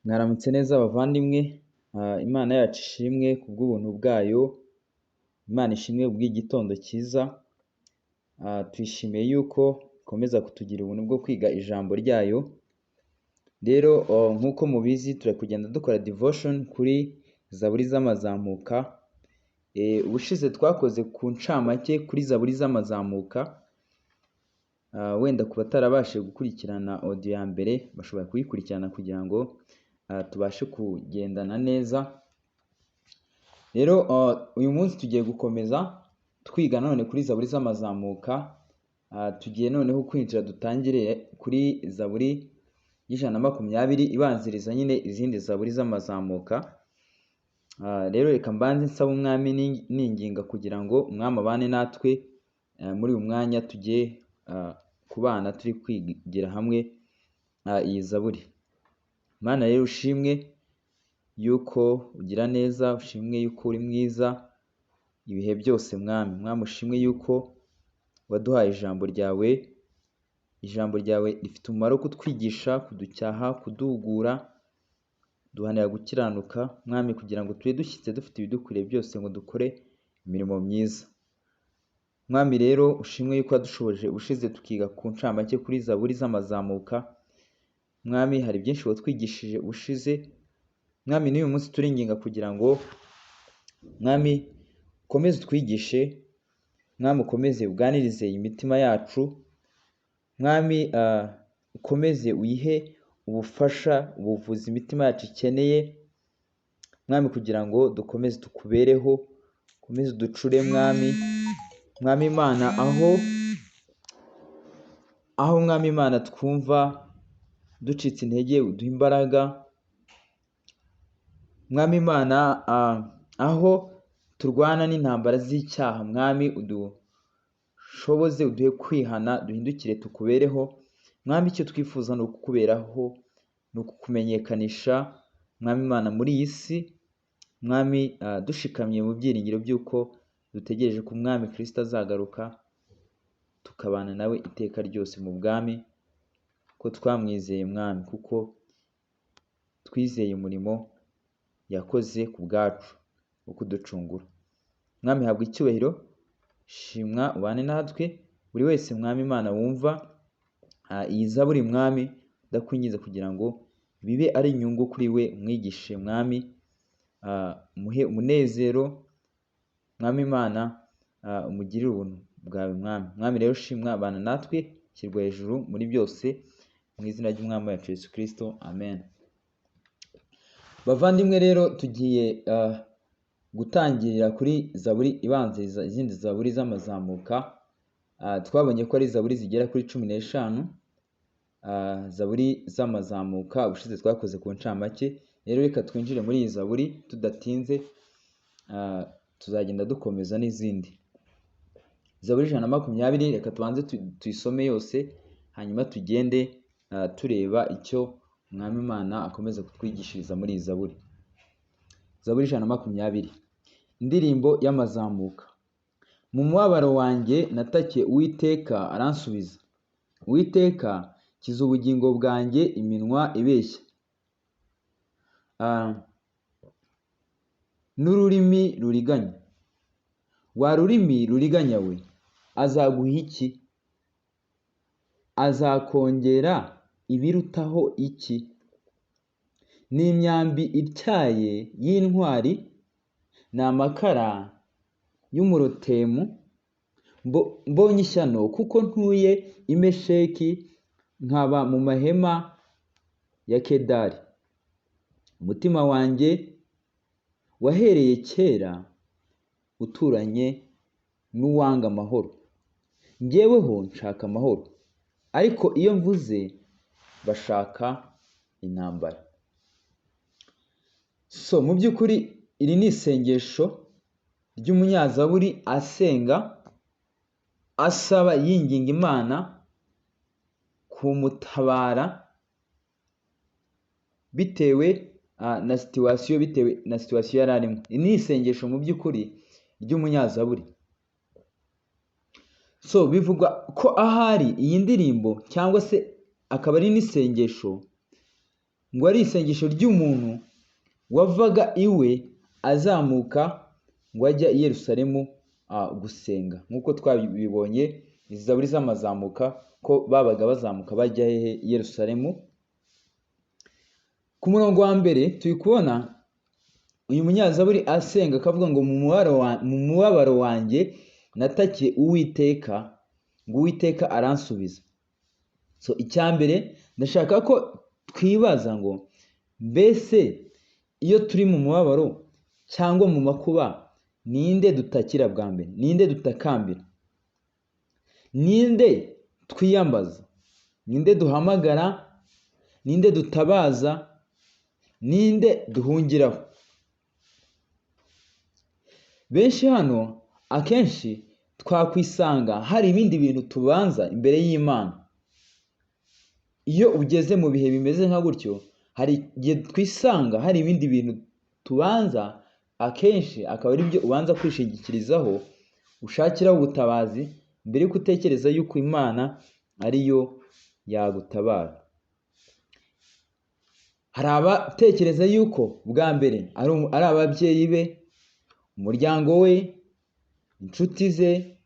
Mwaramutse neza bavandimwe, Imana yacu ishimwe kubw'ubuntu bwayo, Imana ishimwe kubw'igitondo cyiza, twishimiye yuko ikomeza kutugira ubuntu bwo kwiga ijambo ryayo. Rero nk'uko mubizi turi kugenda dukora devotion kuri Zaburi z'amazamuka. Ubushize twakoze ku ncamake kuri Zaburi z'amazamuka, wenda ku batarabashije gukurikirana audio ya mbere bashobora kuyikurikirana kugira ngo tubashe kugendana neza. Rero uyu munsi tugiye gukomeza twiga none kuri Zaburi z'amazamuka. Tugiye noneho kwinjira dutangire kuri Zaburi y'120 ibanziriza nyine izindi Zaburi z'amazamuka. Rero reka mbanze nsaba umwami ninginga kugira ngo umwami abane natwe muri uyu mwanya tugiye kubana turi kwigira hamwe iyi Zaburi. Mana rero ushimwe yuko ugira neza, ushimwe yuko uri mwiza ibihe byose mwami ushimwe yuko waduhaye ijambo ryawe. Ijambo ryawe rifite umumaro wo kutwigisha, kuducyaha, kuduhugura, duhanira gukiranuka mwami, kugira ngo tube dushyitse dufite ibidukwiriye byose ngo dukore imirimo myiza. Mwami rero ushimwe yuko wadushoboje ubushize tukiga ku ncamake kuri Zaburi z'amazamuka. Mwami hari byinshi watwigishije ubushize, mwami n'uyu munsi turinginga kugira ngo mwami ukomeze utwigishe, mwami ukomeze uganirize imitima yacu, mwami ukomeze uyihe ubufasha, ubuvuzi imitima yacu ikeneye, mwami kugira ngo dukomeze tukubereho, ukomeze uducure mwami Imana, aho mwami Imana twumva ducitse intege uduha imbaraga, mwami Imana aho turwana n'intambara z'icyaha mwami udushoboze, uduhe kwihana, duhindukire tukubereho mwami. Icyo twifuza ni ukukuberaho, ni ukukumenyekanisha mwami Imana muri iyi si mwami, dushikamye mu byiringiro by'uko dutegereje ko umwami Kristo azagaruka tukabana nawe iteka ryose mu bwami, ko twamwizeye mwami, kuko twizeye umurimo yakoze ku bwacu wo kuducungura. Mwami habwa icyubahiro, shimwa ubane natwe buri wese mwami Imana wumva iyi Zaburi mwami, ndakwinginze kugira ngo bibe ari inyungu kuri we, umwigishe mwami, umuhe umunezero mwami Imana, umugirire ubuntu bwawe mwami rero shimwa, abana natwe, shyirwa hejuru muri byose mu izina ry'umwami wacu Yesu Kristo, amen. Bavandimwe rero tugiye gutangirira kuri Zaburi ibanziriza izindi Zaburi z'amazamuka. Twabonye ko ari Zaburi zigera kuri 15 Zaburi z'amazamuka, ubushize twakoze ku ncamake. Rero reka twinjire muri iyi Zaburi tudatinze, tuzagenda dukomeza n'izindi. Zaburi 120 reka tubanze tuyisome yose, hanyuma tugende tureba icyo umwami Imana akomeza kutwigishiriza muri iyi Zaburi. Zaburi 120, indirimbo y'amazamuka. Mu mubabaro wanjye natakiye Uwiteka aransubiza. Uwiteka kiza ubugingo bwanjye iminwa ibeshya, n'ururimi ruriganya. Wa rurimi ruriganya we, azaguha iki? Azakongera ibirutaho iki? Ni imyambi ityaye y'intwari, ni amakara y'umurotemu. Mbonye ishyano kuko ntuye i Mesheki, nkaba mu mahema ya Kedari. Umutima wanjye wahereye kera uturanye n'uwanga amahoro. Njyeweho nshaka amahoro, ariko iyo mvuze bashaka intambara. Mu by'ukuri iri ni isengesho ry'umunyazaburi asenga, asaba yinginga Imana kumutabara bitewe na situwasiyo yari arimo. Iri ni isengesho mu by'ukuri ry'umunyazaburi. Bivugwa ko ahari iyi ndirimbo cyangwa se akaba ari n'isengesho ngo ari isengesho ry'umuntu wavaga iwe azamuka ngo ajya i Yerusalemu gusenga, nk'uko twabibonye izi zaburi z'amazamuka ko babaga bazamuka bajya hehe? I Yerusalemu. Ku murongo wa mbere turi kubona uyu munyazaburi asenga akavuga ngo mu mubabaro wanjye natakiye Uwiteka, ngo Uwiteka aransubiza. So icya mbere ndashaka ko twibaza ngo mbese iyo turi mu mubabaro cyangwa mu makuba, ninde dutakira bwa mbere? Ninde dutakambira? Ninde twiyambaza? Ninde duhamagara? Ninde dutabaza? Ninde duhungiraho? Benshi hano akenshi twakwisanga hari ibindi bintu tubanza imbere y'Imana. Iyo ugeze mu bihe bimeze nka gutyo, hari igihe twisanga hari ibindi bintu tubanza, akenshi akaba ari byo ubanza kwishingikirizaho ushakiraho ubutabazi mbere yuko utekereza yuko Imana ariyo yagutabara. Hari abatekereza yuko bwa mbere ari ababyeyi be, umuryango we, inshuti ze,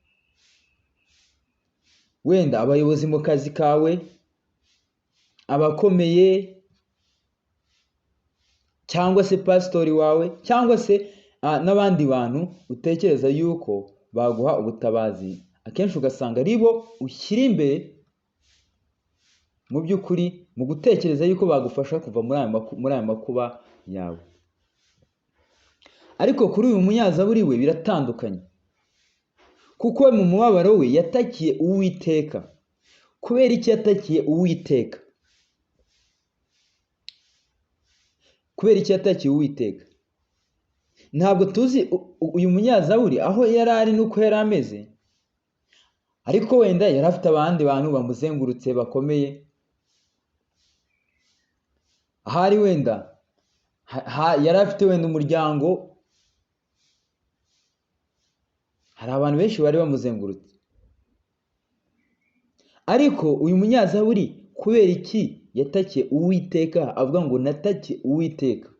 wenda abayobozi mu kazi kawe, abakomeye, cyangwa se pasitori wawe, cyangwa se n'abandi bantu utekereza yuko baguha ubutabazi. Akenshi ugasanga ari bo ushyira imbere mu by'ukuri mu gutekereza yuko bagufasha kuva muri aya makuba yawe. Ariko kuri uyu munyazaburi we biratandukanye, kuko mu mubabaro we yatakiye Uwiteka. Kubera iki yatakiye Uwiteka? Kubera iki yatakiye Uwiteka? Ntabwo tuzi uyu munyazaburi aho yari ari n'uko yari ameze, ariko wenda yari afite abandi bantu bamuzengurutse bakomeye. Ahari wenda yari afite wenda umuryango, hari abantu benshi bari bamuzengurutse. Ariko uyu munyazaburi kubera iki yatakiye Uwiteka? Avuga ngo natakiye Uwiteka.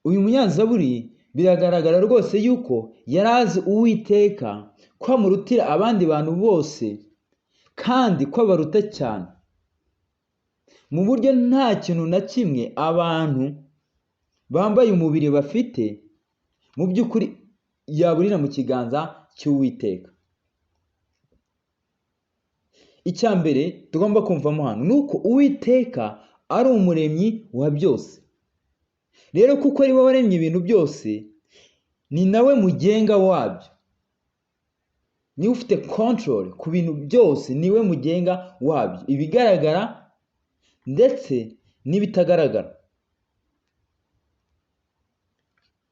Uyu munyazaburi biragaragara rwose yuko yari azi Uwiteka ko amurutira abandi bantu bose, kandi ko abaruta cyane, mu buryo nta kintu na kimwe abantu bambaye umubiri bafite mu by'ukuri yaburira mu kiganza cy'Uwiteka. Icya mbere tugomba kumvamo hano ni uko Uwiteka ari umuremyi wa byose. Rero kuko ari we waremye ibintu byose, ni nawe mugenga wabyo, niwe ufite control ku bintu byose, niwe mugenga wabyo, ibigaragara ndetse n'ibitagaragara.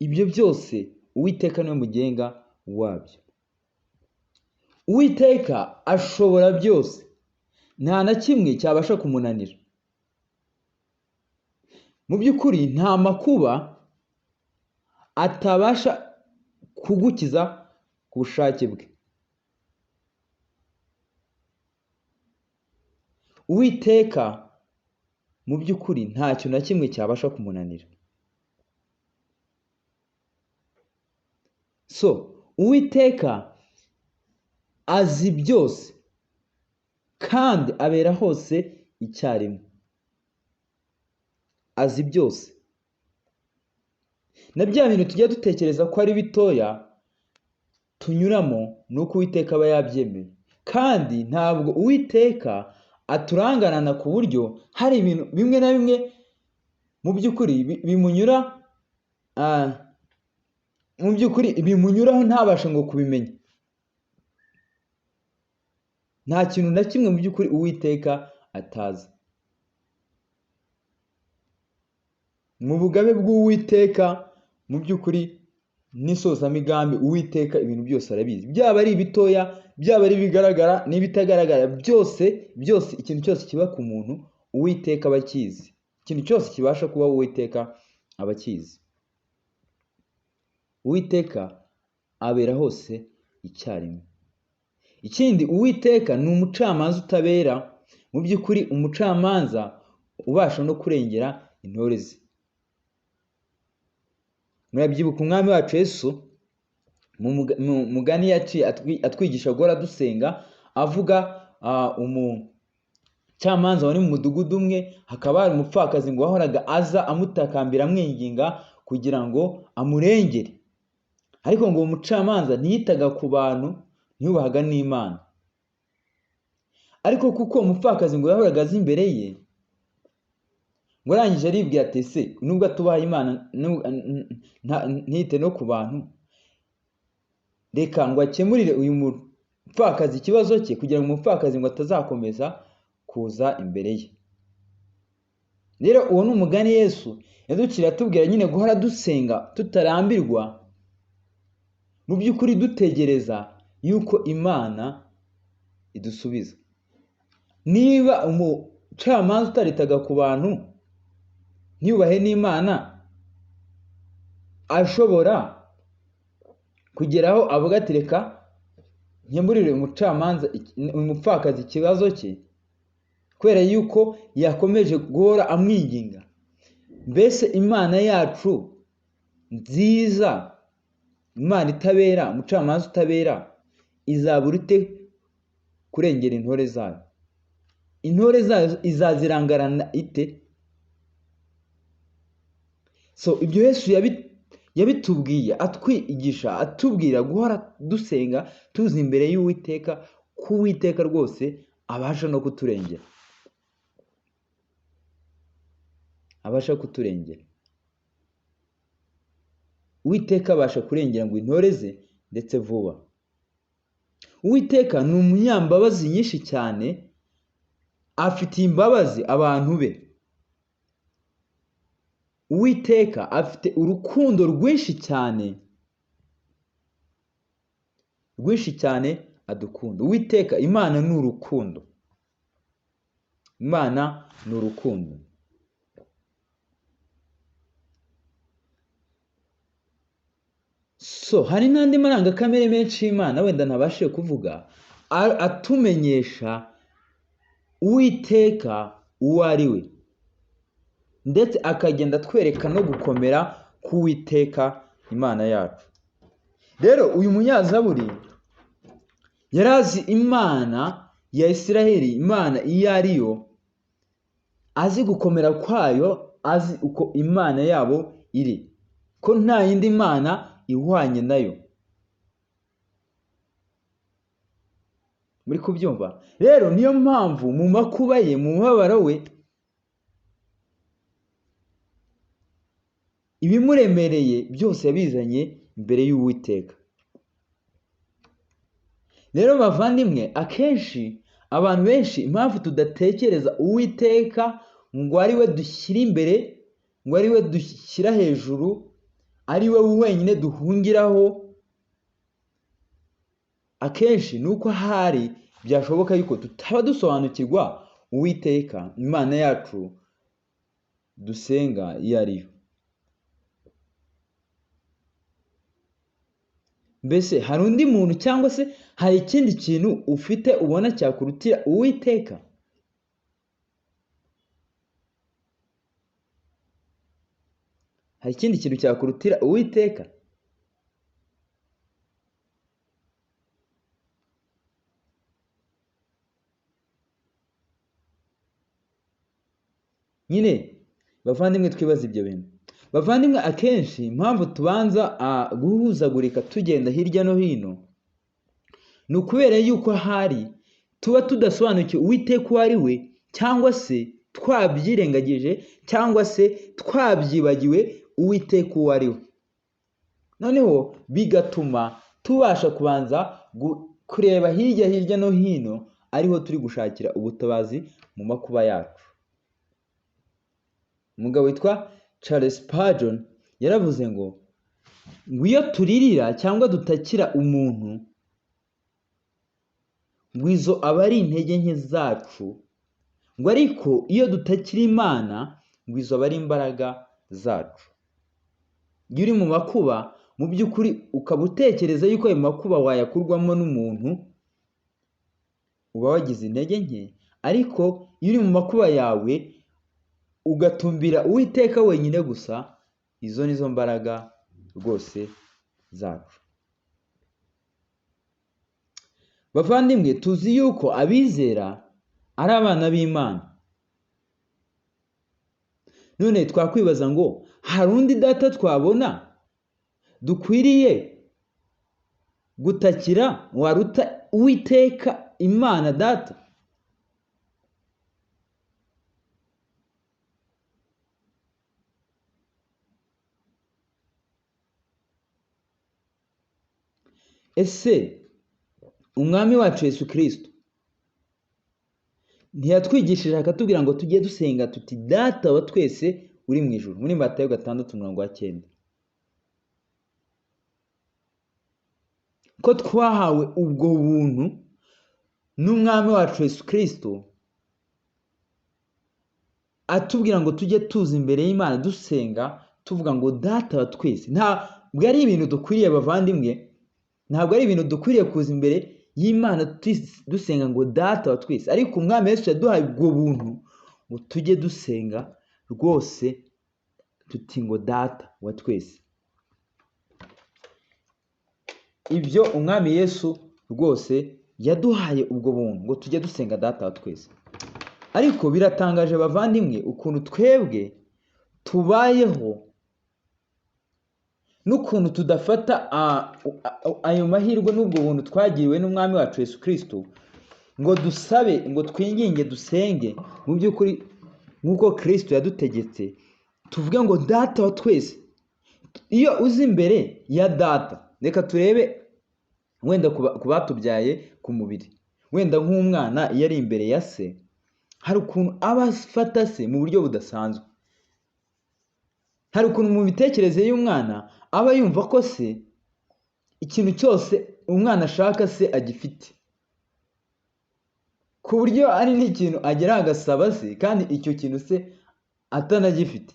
Ibyo byose Uwiteka niwe mugenga wabyo. Uwiteka ashobora byose, nta na kimwe cyabasha kumunanira. Mu by'ukuri nta makuba atabasha kugukiza ku bushake bwe. Uwiteka mu by'ukuri nta kintu na kimwe cyabasha kumunanira. So Uwiteka azi byose kandi abera hose icyarimwe. Azi byose. Na bya bintu tujya dutekereza ko ari bitoya tunyuramo, ni uko Uwiteka aba yabyemeye. Kandi ntabwo Uwiteka aturangarana ku buryo hari ibintu bimwe na bimwe mu by'ukuri bimunyura, mu by'ukuri bimunyuraho ntabashe ngo kubimenya. Nta kintu na kimwe mu by'ukuri Uwiteka atazi. Mu bugabe bw'Uwiteka mu by'ukuri n'isozamigambi, Uwiteka ibintu byose arabizi, byaba ari ibitoya, byaba ari ibigaragara n'ibitagaragara, byose ikintu cyose kiba ku muntu Uwiteka aba akizi. Ikintu cyose kibasha kuba Uwiteka aba akizi. Uwiteka abera hose icyarimwe. Ikindi, Uwiteka ni umucamanza utabera, mu by'ukuri umucamanza ubasha no kurengera intore ze. Murabyibuka umwami wacu Yesu mu mugani yaciye atwigisha guhora dusenga, avuga umucamanza wari mu mudugudu umwe, hakaba hari umupfakazi ngo wahoraga aza amutakambira amwinginga kugira ngo amurengere, ariko ngo uwo mucamanza ntiyitaga ku bantu, ntiyubahaga n'Imana. Ariko kuko umupfakazi ngo yahoraga aza imbere ye, ngo arangije aribwira ati ese nubwo atubaha Imana ntiyite no ku bantu, reka ngo akemurire uyu mupfakazi ikibazo cye, kugira ngo umupfakazi ngo atazakomeza kuza imbere ye. Rero uwo ni umugani Yesu yaducira atubwira nyine guhora dusenga tutarambirwa, mu by'ukuri dutegereza yuko Imana idusubiza. Niba umucamanza utaritaga ku bantu, ntiyubahe n'Imana, ashobora kugeraho avuga ati reka nkemurire umupfakazi ikibazo cye, kubera yuko yakomeje guhora amwinginga. Mbese Imana yacu nziza, Imana itabera, umucamanza utabera, izabura ite kurengera intore zayo? Intore zayo izazirangarana ite? So ibyo Yesu yabitubwiye atwigisha, atubwira guhora dusenga tuzi imbere y'Uwiteka, ko Uwiteka rwose abasha no kuturengera, abasha kuturengera. Uwiteka abasha kurengera ngo intore ze ndetse vuba. Uwiteka ni umunyambabazi nyinshi cyane, afitiye imbabazi abantu be. Uwiteka afite urukundo rwinshi cyane adukunda. Uwiteka, Imana ni urukundo, Imana ni urukundo. So hari n'andi marangakamere menshi y'Imana wenda ntabashije kuvuga, atumenyesha Uwiteka uwo ari we, ndetse akagenda atwereka no gukomera k'Uwiteka Imana yacu. Rero uyu munyazaburi yari azi Imana ya Isiraheli, Imana iyo ari yo, azi gukomera kwayo, azi uko Imana yabo iri, ko nta yindi Mana ihwanye nayo. Muri kubyumva? Rero niyo mpamvu mu makuba ye, mu mubabaro we, ibimuremereye byose yabizanye imbere y'Uwiteka. Rero bavandimwe, akenshi abantu benshi impamvu tudatekereza Uwiteka ngo ari we dushyira imbere, ngo ari we dushyira hejuru, ari we wenyine duhungiraho, akenshi ni uko ahari byashoboka yuko tutaba dusobanukirwa Uwiteka Imana yacu dusenga iyo ari yo. Mbese hari undi muntu cyangwa se hari ikindi kintu ufite ubona cyakurutira Uwiteka? Hari ikindi kintu cyakurutira Uwiteka? Nyine bavandimwe, twibaza ibyo bintu. Bavandimwe, akenshi impamvu tubanza guhuzagurika tugenda hirya no hino, ni ukubera yuko ahari tuba tudasobanukiwe Uwiteka uwo ari we, cyangwa se twabyirengagije, cyangwa se twabyibagiwe Uwiteka uwo ari we. Noneho bigatuma tubasha kubanza kureba hirya no hino, ariho turi gushakira ubutabazi mu makuba yacu. Umugabo witwa Charles Spurgeon yaravuze ngo iyo turirira cyangwa dutakira umuntu, ngo izo aba ari intege nke zacu, ngo ariko iyo dutakira Imana, ngo izo aba ari imbaraga zacu. Iyo uri mu makuba, mu by'ukuri ukaba utekereza yuko ayo makuba wayakurwamo n'umuntu, uba wagize intege nke, ariko iyo uri mu makuba yawe ugatumbira Uwiteka wenyine gusa, izo nizo mbaraga rwose zacu. Bavandimwe, tuzi yuko abizera ari abana b'Imana. None twakwibaza ngo hari undi data twabona dukwiriye gutakira waruta Uwiteka Imana Data? Ese umwami wacu Yesu Kristo ntiyatwigishije akatubwira ngo tujye dusenga tuti Data wa twese uri mu ijuru, muri Matayo 6:9, ko twahawe ubwo buntu n'umwami wacu Yesu Kristo atubwira ngo tujye tuza imbere y'Imana dusenga tuvuga ngo Data wa twese. Ntabwo ari ibintu dukwiriye bavandimwe, ntabwo ari ibintu dukwiriye kuza imbere y'Imana dusenga ngo Data wa twese, ariko umwami Yesu yaduhaye ubwo buntu ngo tujye dusenga rwose tuti ngo Data wa twese. Ibyo umwami Yesu rwose yaduhaye ubwo buntu ngo tujye dusenga Data wa twese. Ariko biratangaje bavandimwe ukuntu twebwe tubayeho n'ukuntu tudafata ayo mahirwe n'ubwo buntu twagiriwe n'umwami wacu Yesu Kristo ngo dusabe, ngo twinginge, dusenge mu by'ukuri nk'uko Kristo yadutegetse, tuvuge ngo Data wa twese. Iyo uzi imbere ya Data, reka turebe wenda ku batubyaye ku mubiri, wenda nk'umwana iyo ari imbere ya se hari ukuntu aba afata se mu buryo budasanzwe. Hari ukuntu mu mitekerereze y'umwana aba yumva ko se ikintu cyose umwana ashaka se agifite, ku buryo ari n'ikintu agera agasaba se kandi icyo kintu se atanagifite,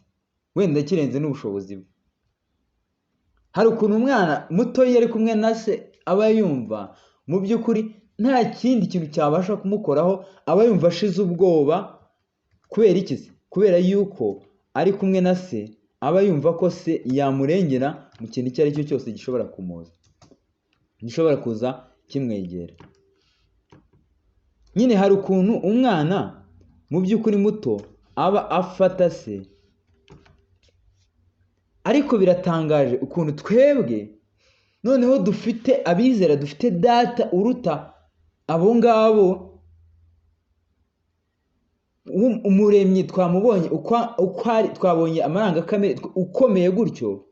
wenda kirenze n'ubushobozi bwe. Hari ukuntu umwana muto iyo ari kumwe na se aba yumva mu by'ukuri nta kindi kintu cyabasha kumukoraho, aba yumva ashize ubwoba. Kubera iki se? Kubera yuko ari kumwe na se, aba yumva ko se yamurengera mu kintu icyo ari cyo cyose gishobora kumuza, gishobora kuza kimwegera. Nyine hari ukuntu umwana mu by'ukuri muto aba afata se, ariko biratangaje ukuntu twebwe noneho dufite abizera, dufite Data uruta abo ngabo. Umuremyi twamubonye uko ari, twabonye amarangakamere ukomeye gutyo,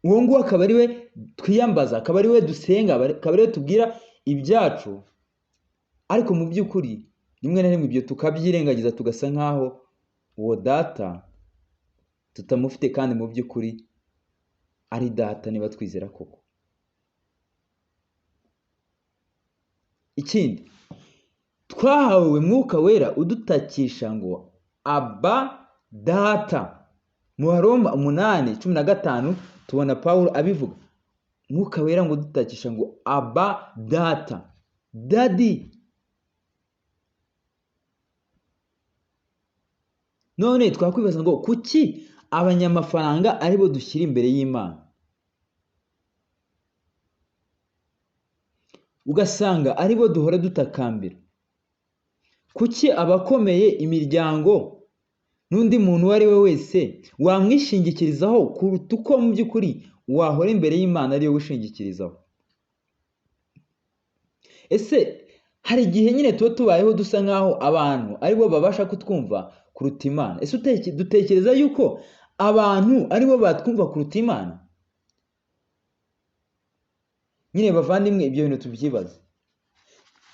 uwo nguwo akaba ari we twiyambaza, akaba ari we dusenga, akaba ari we tubwira ibyacu. Ariko mu by'ukuri rimwe na rimwe ibyo tukabyirengagiza, tugasa nk'aho uwo Data tutamufite kandi mu by'ukuri ari Data niba twizera koko. Ikindi, twahawe Mwuka Wera udutakisha ngo Aba Data. Mu Baroma 8:15 tubona Pawulo abivuga, Mwuka Wera ngo udutakisha ngo Aba Data, Daddy. None twakwibaza ngo kuki abanyamafaranga aribo dushyira imbere y'Imana, ugasanga aribo duhora dutakambira? Kuki abakomeye, imiryango n'undi muntu uwo ari we wese wamwishingikirizaho kuruta uko mu by'ukuri wahora imbere y'Imana ariyo wishingikirizaho? Ese hari igihe nyine tuba tubayeho dusa nk'aho abantu aribo babasha kutwumva kuruta Imana? Ese dutekereza yuko abantu aribo batwumva kuruta Imana? Nyine bavandimwe, ibyo bintu tubyibaza.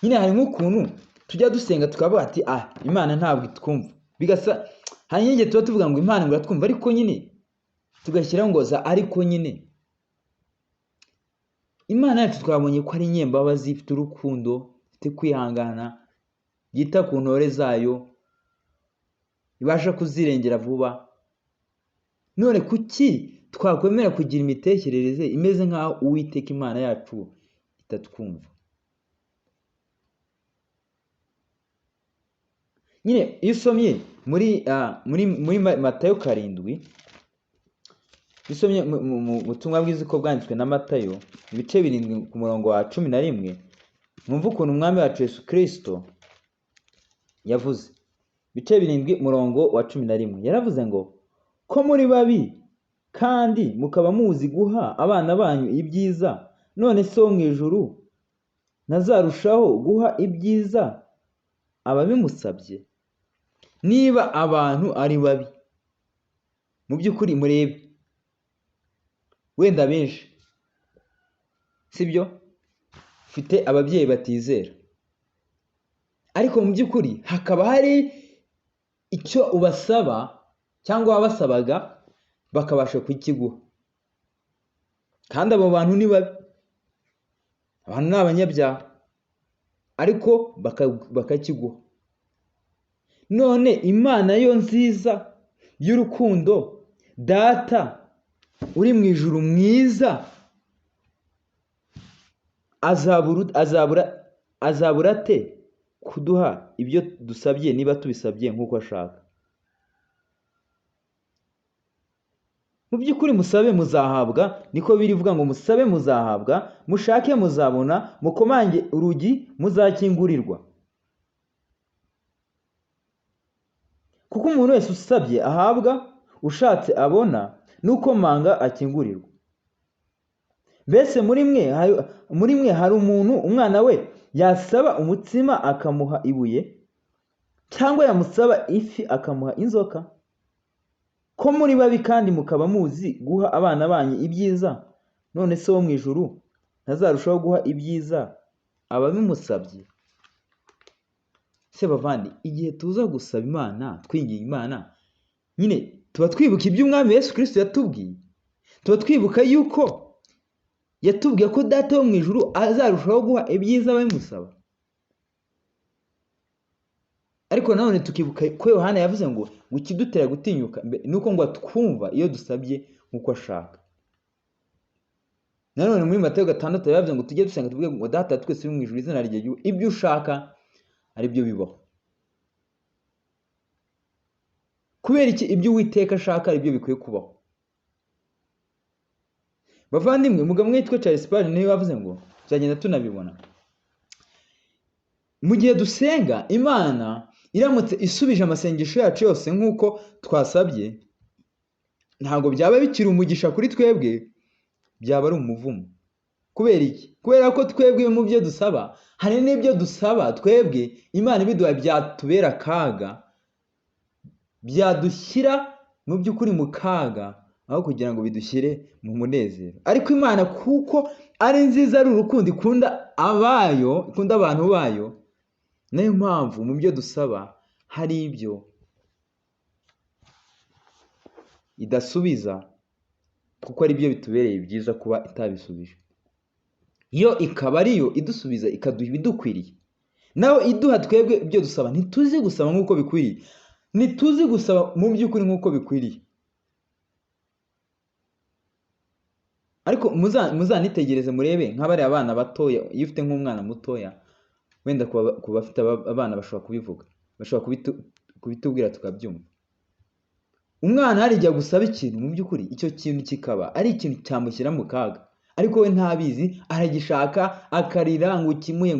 Nyine hari nk'ukuntu tujya dusenga tukavuga ati Imana ntabwo itwumva, bigasa hari igihe tuba tuvuga ngo Imana ngo iratwumva, ariko nyine tugashyiraho ngo ariko nyine Imana yacu twabonye ko ari inyembabazi, ifite urukundo, ifite kwihangana, yita ku ntore zayo, ibasha kuzirengera vuba. None kuki twakwemera kugira imitekerereze imeze nk'aho Uwiteka Imana yacu itatwumva? nyine iyo usomye muri Matayo 7, bisomye mu butumwa bwiza uko bwanditswe na Matayo ibice 7 ku murongo wa 11, mwumva ukuntu umwami wacu Yesu Kristo yavuze. Ibice 7 murongo wa 11 yaravuze ngo, ko muri babi kandi mukaba muzi guha abana banyu ibyiza, none se wo mu ijuru ntazarushaho guha ibyiza ababimusabye? Niba abantu ari babi, mu by'ukuri murebe, wenda benshi sibyo ufite ababyeyi batizera, ariko mu by'ukuri hakaba hari icyo ubasaba cyangwa wabasabaga bakabasha kukiguha, kandi abo bantu ni babi, abantu ni abanyabyaha, ariko bakakiguha. None Imana yo nziza y'urukundo, Data uri mu ijuru mwiza, azabura ate kuduha ibyo dusabye niba tubisabye nk'uko ashaka? Mu by'ukuri musabe muzahabwa, niko birivuga ngo musabe muzahabwa, mushake muzabona, mukomange urugi muzakingurirwa. Kuko umuntu wese usabye ahabwa, ushatse abona, n'ukomanga akingurirwa. Mbese muri mwe hari umuntu umwana we yasaba umutsima akamuha ibuye, cyangwa yamusaba ifi akamuha inzoka? Ko muri babi kandi mukaba muzi guha abana banyu ibyiza, none se wo mu ijuru ntazarushaho guha ibyiza ababimusabye? Se bavandi, igihe tuza gusaba Imana, twinginga Imana, nyine tuba twibuka ibyo umwami Yesu Kristo yatubwiye, tuba twibuka yuko yatubwiye ko Data wo mu ijuru azarushaho guha ibyiza ababimusaba. Ariko nanone tukibuka ko Yohana yavuze ngo ikidutera gutinyuka nuko ngo twumva iyo dusabye nk'uko ashaka. Nanone muri Matayo 6 yavuze ngo tujye dusenga tuvuge ngo, Data twese uri mu ijuru, izina rye ryubahwe, ibyo ushaka ari byo bibaho. Kubera iki? Ibyo Uwiteka ashaka ari byo bikwiye kubaho. Bavandimwe, umugabo witwa Charles Spurgeon niwe wavuze ngo, tuzagenda tunabibona, mu gihe dusenga Imana iramutse isubije amasengesho yacu yose nk'uko twasabye, ntabwo byaba bikiri umugisha kuri twebwe, byaba ari umuvumo. Kubera iki? Kubera ko twebwe mu byo dusaba, hari n'ibyo dusaba twebwe Imana ibiduha byatubera akaga, byadushyira mu by'ukuri mu kaga, aho kugira ngo bidushyire mu munezero. Ariko Imana kuko ari nziza, ari urukundo, ikunda abantu bayo, nayo mpamvu mu byo dusaba hari ibyo idasubiza, kuko ari byo bitubereye byiza kuba itabisubije. Yo ikaba ariyo idusubiza ikaduha ibidukwiriye. Naho iduha twebwe ibyo dusaba, ntituzi gusaba nk'uko bikwiriye, ntituzi gusaba mu by'ukuri nk'uko bikwiriye. Ariko muzanitegereze murebe nk'abari abana batoya, iyo ufite nk'umwana mutoya, wenda ku bafite abana bashobora kubivuga, bashobora kubitubwira tukabyumva. Umwana hari igihe gusaba ikintu, mu by'ukuri icyo kintu kikaba ari ikintu cyamushyira mu kaga, ariko we ntabizi, aragishaka akarira ngo ukimuye.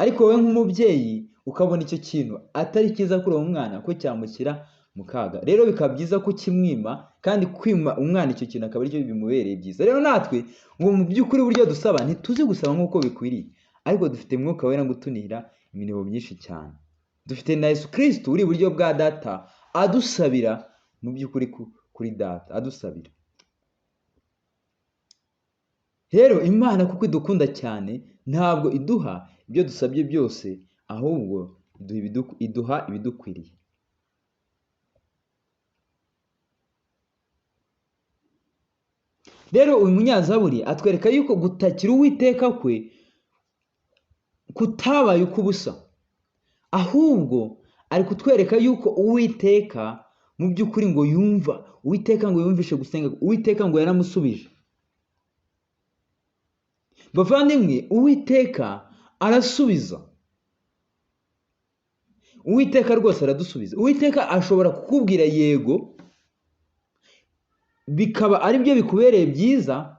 Ariko we nk'umubyeyi ukabona icyo kintu atari cyiza kuri uwo mwana, ko cyamushyira mu kaga. Rero bikaba byiza ko kimwima, kandi kwima umwana icyo kintu akaba aricyo bimubereye byiza. Rero natwe ngo mu by'ukuri uburyo dusaba, ntituzi gusaba nk'uko bikwiriye, ariko dufite Mwuka Wera ngo utunihira imirimo myinshi cyane. Dufite na Yesu Kristo uri iburyo bwa Data adusabira, mu by'ukuri kuri Data adusabira. Rero Imana kuko idukunda cyane, ntabwo iduha ibyo dusabye byose, ahubwo iduha ibidukwiriye. Rero uyu munyazaburi atwereka yuko gutakira Uwiteka kwe kutabaye ukubusa, ahubwo ari kutwereka yuko Uwiteka mu by'ukuri ngo yumva, Uwiteka ngo yumvishe gusenga, Uwiteka ngo yaramusubije. Bavandimwe, Uwiteka arasubiza. Uwiteka rwose aradusubiza. Uwiteka ashobora kukubwira yego bikaba ari byo bikubereye byiza,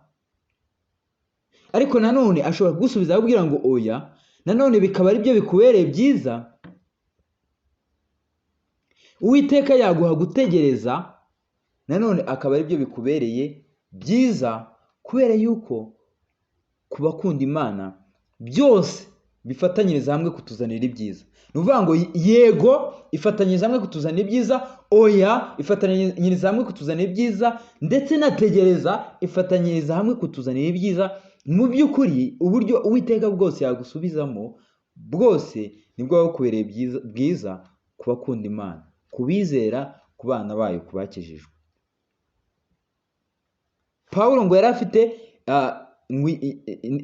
ariko nanone ashobora kugusubiza akubwira ngo oya, nanone bikaba ari byo bikubereye byiza. Uwiteka yaguha gutegereza, nanone akaba ari byo bikubereye byiza, kubera yuko ku bakunda Imana byose bifatanyiriza hamwe kutuzanira ibyiza. Ni ukuvuga ngo yego ifatanyiriza hamwe kutuzanira ibyiza, oya ifatanyiriza hamwe kutuzanira ibyiza, ndetse na tegereza ifatanyiriza hamwe kutuzanira ibyiza. Mu by'ukuri uburyo Uwiteka bwose yagusubizamo bwose nibwo buba bukubereye bwiza ku bakunda Imana, ku bizera, ku bana bayo, ku bakijijwe. Pawulo ngo yari afite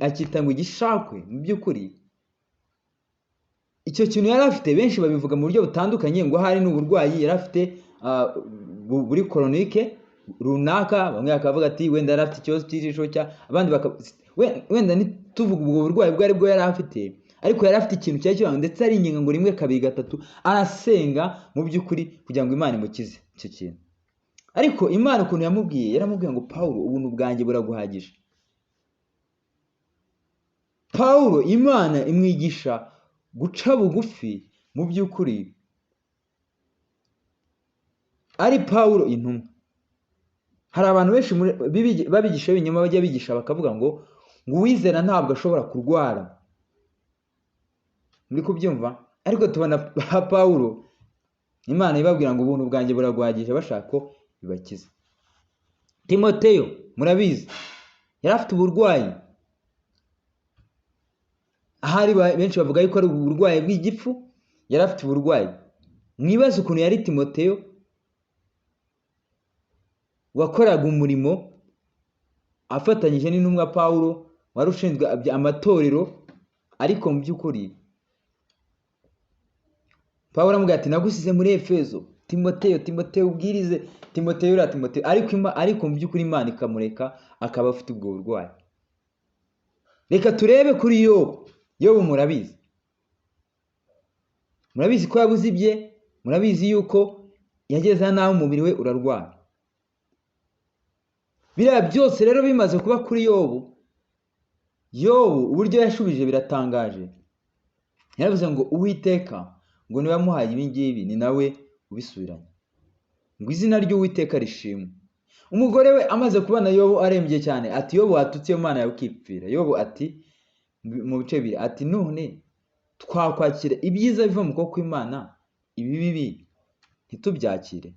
akita ngo igishakwe. Mu by'ukuri icyo kintu yari afite benshi babivuga mu buryo butandukanye, ngo hari n'uburwayi yari afite buri koronike runaka. Bamwe bakavuga ati wenda yari afite ikibazo cy'ijisho abandi wenda ntituvuge ubwo burwayi bwo ari bwo yari afite, ariko yari afite ikintu cyari kibanga, ndetse ari ingingo ngo 1 2 3 arasenga mu by'ukuri kugira ngo Imana imukize icyo kintu. Ariko Imana ukuntu yaramubwiye ngo Pawulo, ubuntu bwanjye buraguhagije. Pawulo Imana imwigisha guca bugufi mu by'ukuri ari Pawulo intumwa. Hari abantu benshi babigisha b'ibinyoma bajya bigisha bakavuga ngo uwizera ntabwo ashobora kurwara. Muri kubyumva? Ariko tubona Pawulo Imana ibabwira ngo ubuntu bwanjye buraguhagije, bashaka ko bibakiza. Timoteyo murabizi yari afite uburwayi, ahari benshi bavuga yuko ari uburwayi bw'igifu. Yari afite uburwayi. Mwibaze ukuntu yari Timoteyo wakoraga umurimo afatanyije n'intumwa Pawulo wari ushinzwe amatorero, ariko mu by'ukuri Pawulo amubwira ati nagusize muri Efeso, Timoteyo ubwirize. Timoteyo ariko mu by'ukuri Imana ikamureka akaba afite ubwo burwayi. Reka turebe kuri Yobu. Murabizi ko yabuze ibye, murabizi yuko yageze naho umubiri we urarwara. Biriya byose rero bimaze kuba kuri Yobu uburyo yashubije biratangaje. Yaravuze ngo Uwiteka ngo niwe wamuhaye ibi ngibi, ni nawe ubisubiranye, ngo izina ry'Uwiteka rishimwe. Umugore we amaze kubona Yobu arembye cyane, ati Yobu watutse Imana yawe ukipfira. Yobu ati mu bice bibiri, ati none twakwakira ibyiza biva mu kuboko kw'Imana, ibi bibi ntitubyakire?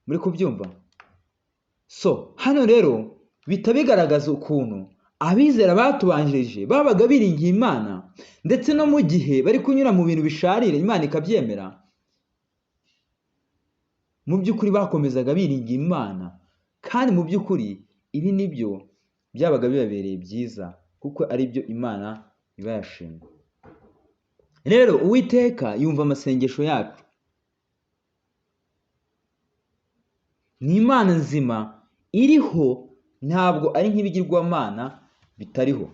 Muri kubyumva? Hano rero bita bigaragaza ukuntu abizera batubanjirije babaga biringiye Imana, ndetse no mu gihe bari kunyura mu bintu bisharira Imana ikabyemera, mu by'ukuri bakomezaga biringiye Imana, kandi mu by'ukuri ibi nibyo byabaga bibabereye byiza, kuko ari byo Imana iba yashimye. Rero Uwiteka yumva amasengesho yacu. Ni Imana nzima iriho, ntabwo ari nk'ibigirwamana bitariho.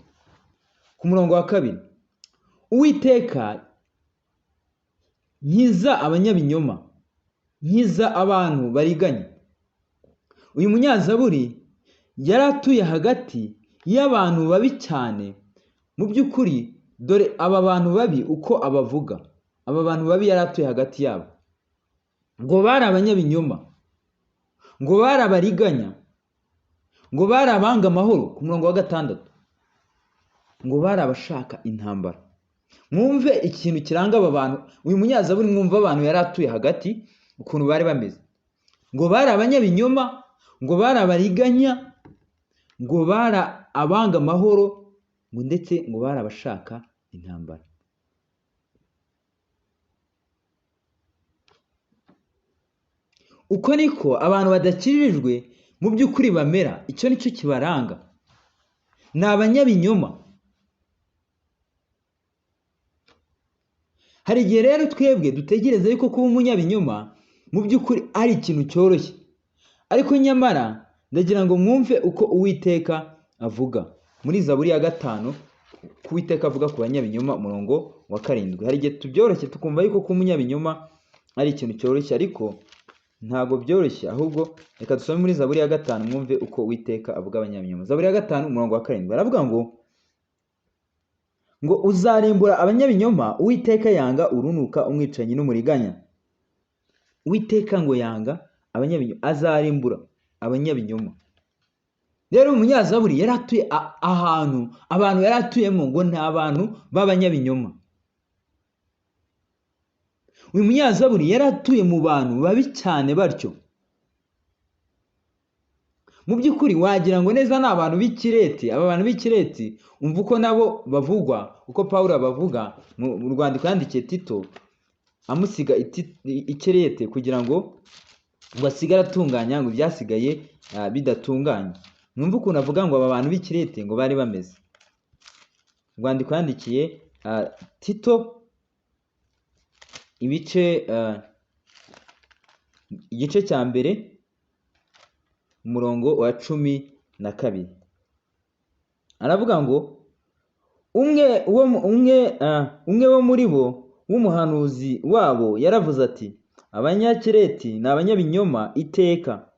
Ku murongo wa 2, Uwiteka nkiza abanyabinyoma, nkiza abantu bariganya. Uyu munyazaburi yari atuye hagati y'abantu babi cyane. Mu by'ukuri dore aba bantu babi uko abavuga. Aba bantu babi yari atuye hagati yabo, ngo bari abanyabinyoma, ngo bari abariganya, ngo bari abanga amahoro. Ku murongo wa 6, ngo bari abashaka intambara. Mwumve ikintu kiranga aba bantu. Uyu munyazaburi mwumva abantu yari atuye hagati ukuntu bari bameze. Ngo bari abanyabinyoma, ngo bari abariganya, ngo bari abanga amahoro, ngo ndetse ngo bari abashaka intambara. Uko niko abantu badakijijwe mu by'ukuri bamera. Icyo nicyo kibaranga, ni abanyabinyoma. Hari igihe rero twebwe dutegereza yuko kuba umunyabinyoma mu by'ukuri ari ikintu cyoroshye, ariko nyamara ndagira ngo mwumve uko Uwiteka avuga muri Zaburi ya 5 Uwiteka avuga ku banyabinyoma, umurongo wa 7. Hari igihe tubyoroshye tukumva yuko kuba umunyabinyoma ari ikintu cyoroshye, ariko ntabwo byoroshye. Ahubwo reka dusome muri Zaburi ya 5 mwumve uko Uwiteka avuga abanyabinyoma. Zaburi ya 5 umurongo wa 7 baravuga ngo uzarimbura abanyabinyoma. Uwiteka yanga urunuka, umwicanyi n'umuriganya. Uwiteka ngo yanga abanyabinyoma, azarimbura abanyabinyoma. Rero umunyazaburi yari atuye ahantu abantu yari atuyemo ngo ni abantu b'abanyabinyoma. Uyu munyazaburi yari atuye mu bantu babi cyane batyo. Mu by'ukuri wagira ngo neza ni abantu b'ikireti. Aba bantu b'ikireti umva uko nabo bavugwa, uko Pawulo abavuga mu rwandiko yandikiye Tito, amusiga ikirete kugira ngo asigare atunganya ngo ibyasigaye bidatunganye. Numva ukuntu avuga ngo aba bantu b'ikirete ngo bari bameze. Rwandiko yandikiye Tito igice cya mbere umurongo wa 12. Aravuga ngo umwe wo muri bo w'umuhanuzi wabo yaravuze ati, abanyakireti ni abanyabinyoma iteka,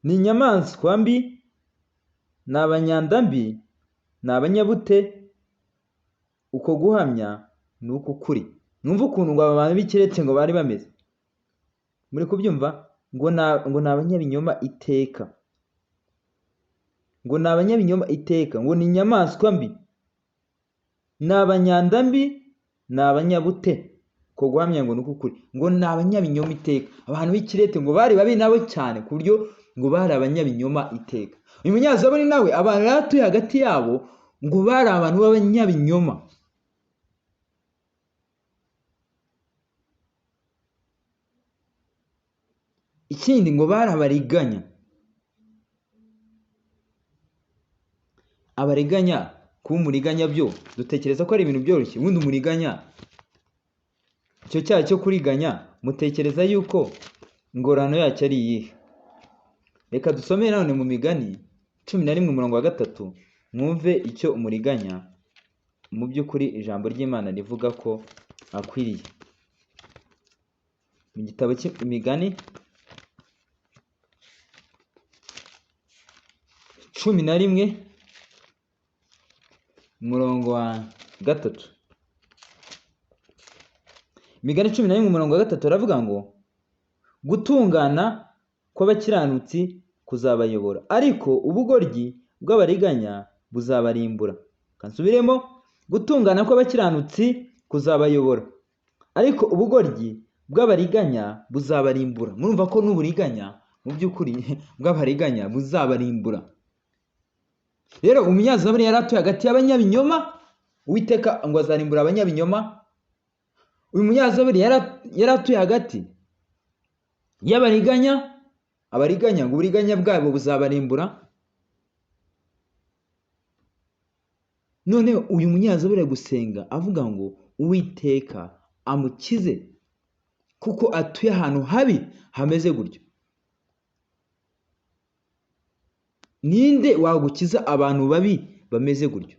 ni inyamaswa mbi, ni abanyandambi, ni abanyabute, uko guhamya ni uku kuri. Numva ukuntu ngo aba bantu b'ikireti ngo bari bameze. Muri kubyumva? Ngo ni abanyabinyoma iteka, ngo ni abanyabinyoma iteka, ngo ni inyamaswa mbi, ni abanyandambi, ni abanyabute, uko guhamya ngo ni uku kuri. Ngo ni abanyabinyoma iteka. Abantu b'ikireti ngo bari babi nabo cyane ku buryo ngo bari abanyabinyoma iteka. Uyu munyazaburi nawe abantu yari atuye hagati yabo ngo bari abantu b'abanyabinyoma. Ikindi ngo bari abariganya. Abariganya, kuba umuriganya byo dutekereza ko ari ibintu byoroshye. Ubundi umuriganya, icyo cyaha cyo kuriganya, mutekereza yuko ingorano yacyo ari iyihe? Reka dusome none mu Migani 11 umurongo wa 3 mwumve icyo umuriganya mu by'ukuri ijambo ry'Imana rivuga ko akwiriye. Mu gitabo cy'Imigani 11 umurongo wa 3. Imigani 11 umurongo wa 3 aravuga ngo gutungana kw'abakiranutsi kuzabayobora, ariko ubugoryi bw'abariganya buzabarimbura. Kansubiremo, gutungana kw'abakiranutsi kuzabayobora, ariko ubugoryi bw'abariganya buzabarimbura. Murumva ko n'uburiganya mu by'ukuri bw'abariganya buzabarimbura. Rero umunyazaburi yari atuye hagati y'abanyabinyoma. Uwiteka ngo azarimbura abanyabinyoma. Uyu munyazaburi yari atuye hagati y'abariganya. Abariganya ngo uburiganya bwabo buzabarimbura. None uyu munyazaburi gusenga avuga ngo Uwiteka amukize kuko atuye ahantu habi hameze gutyo. Ninde wagukiza abantu babi bameze gutyo?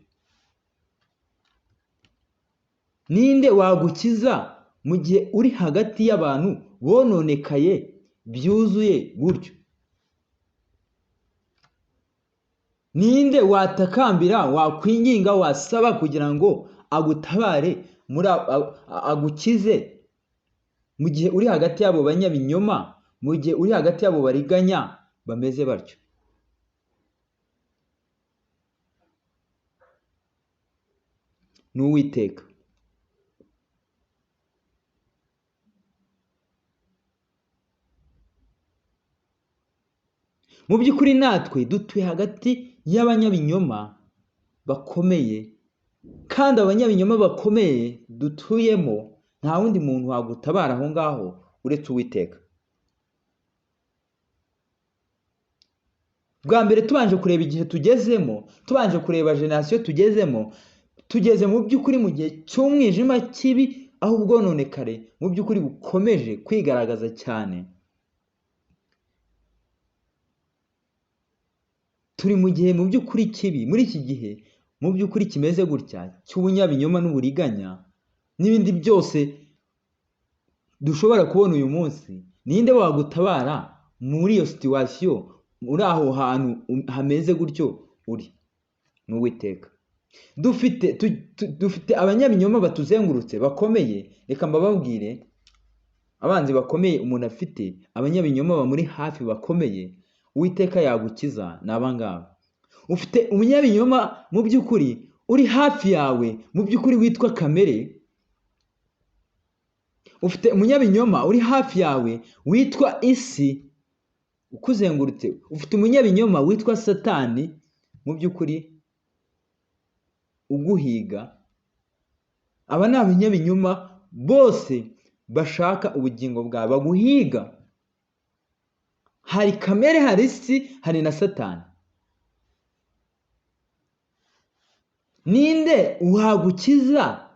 Ninde wagukiza mu gihe uri hagati y'abantu bononekaye byuzuye gutyo? Ninde watakambira, wakwinginga, wasaba kugira ngo agutabare, agukize mu gihe uri hagati y'abo banyabinyoma, mu gihe uri hagati y'abo bariganya bameze batyo? Ni Uwiteka. Mu by'ukuri natwe dutuye hagati y'abanyabinyoma bakomeye, kandi abanyabinyoma bakomeye dutuyemo nta wundi muntu wagutabara aho ngaho uretse Uwiteka. Bwa mbere tubanje kureba igihe tugezemo, tubanje kureba generasiyo tugezemo, tugeze mu by'ukuri mu gihe cy'umwijima kibi, aho ubwononekare mu by'ukuri bukomeje kwigaragaza cyane. Turi mu gihe mu by'ukuri kibi. Muri iki gihe mu by'ukuri kimeze gutya cy'ubunyabinyoma n'uburiganya n'ibindi byose dushobora kubona uyu munsi, ninde wagutabara muri iyo situwasiyo, muri aho hantu hameze gutyo uri? Ni Uwiteka. Dufite abanyabinyoma batuzengurutse bakomeye. Reka mbababwire, abanzi bakomeye umuntu afite, abanyabinyoma bamuri hafi bakomeye, Uwiteka yagukiza ni abangaba. Ufite umunyabinyoma mu by'ukuri uri hafi yawe, mu by'ukuri witwa kamere. Ufite umunyabinyoma uri hafi yawe witwa isi ukuzengurutse. Ufite umunyabinyoma witwa Satani mu by'ukuri uguhiga. Aba ni abanyabinyoma bose bashaka ubugingo bwawe, baguhiga. Hari kamere, hari isi, hari na Satani. Ninde wagukiza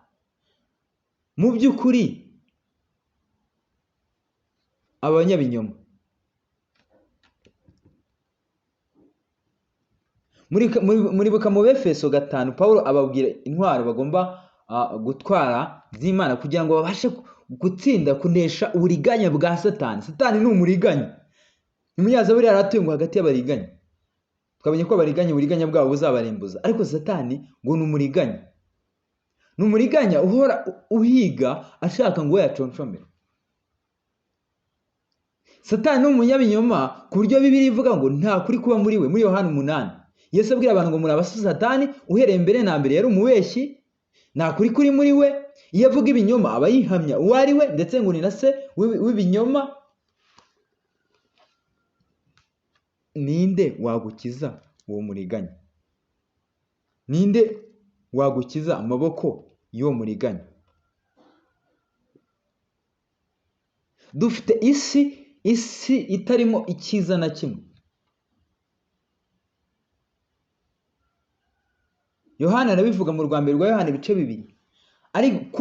mu by'ukuri abanyabinyoma? Muribuka mu Befeso 5 Pawulo ababwira intwaro bagomba gutwara z'Imana kugira ngo babashe gutsinda, kunesha uburiganya bwa Satani. Satani ni umuriganya. Umunyazaburi yaratuye ngo hagati y'abariganya. Twabonye ko abariganya uburiganya bwabo buzabarimbuza, ariko Satani ngo ni umuriganya. Ni umuriganya uhora uhiga ashaka ngo yaconshomere. Satani ni umunyabinyoma ku buryo Bibiliya ivuga ngo nta kuri kuba muri we. Muri Yohana 8 Yesu abwira abantu ngo muri abasusa Satani, uhereye mbere na mbere yari umubeshyi, nta kuri kuri muri we. Iyo avuga ibinyoma aba yihamya uwo ari we, ndetse ngo ni na se w'ibinyoma. Ninde wagukiza uwo muriganya? Ninde wagukiza amaboko y'uwo muriganya? Dufite isi itarimo icyiza na kimwe. Yohana arabivuga mu rwa mbere rwa Yohana ibice 2.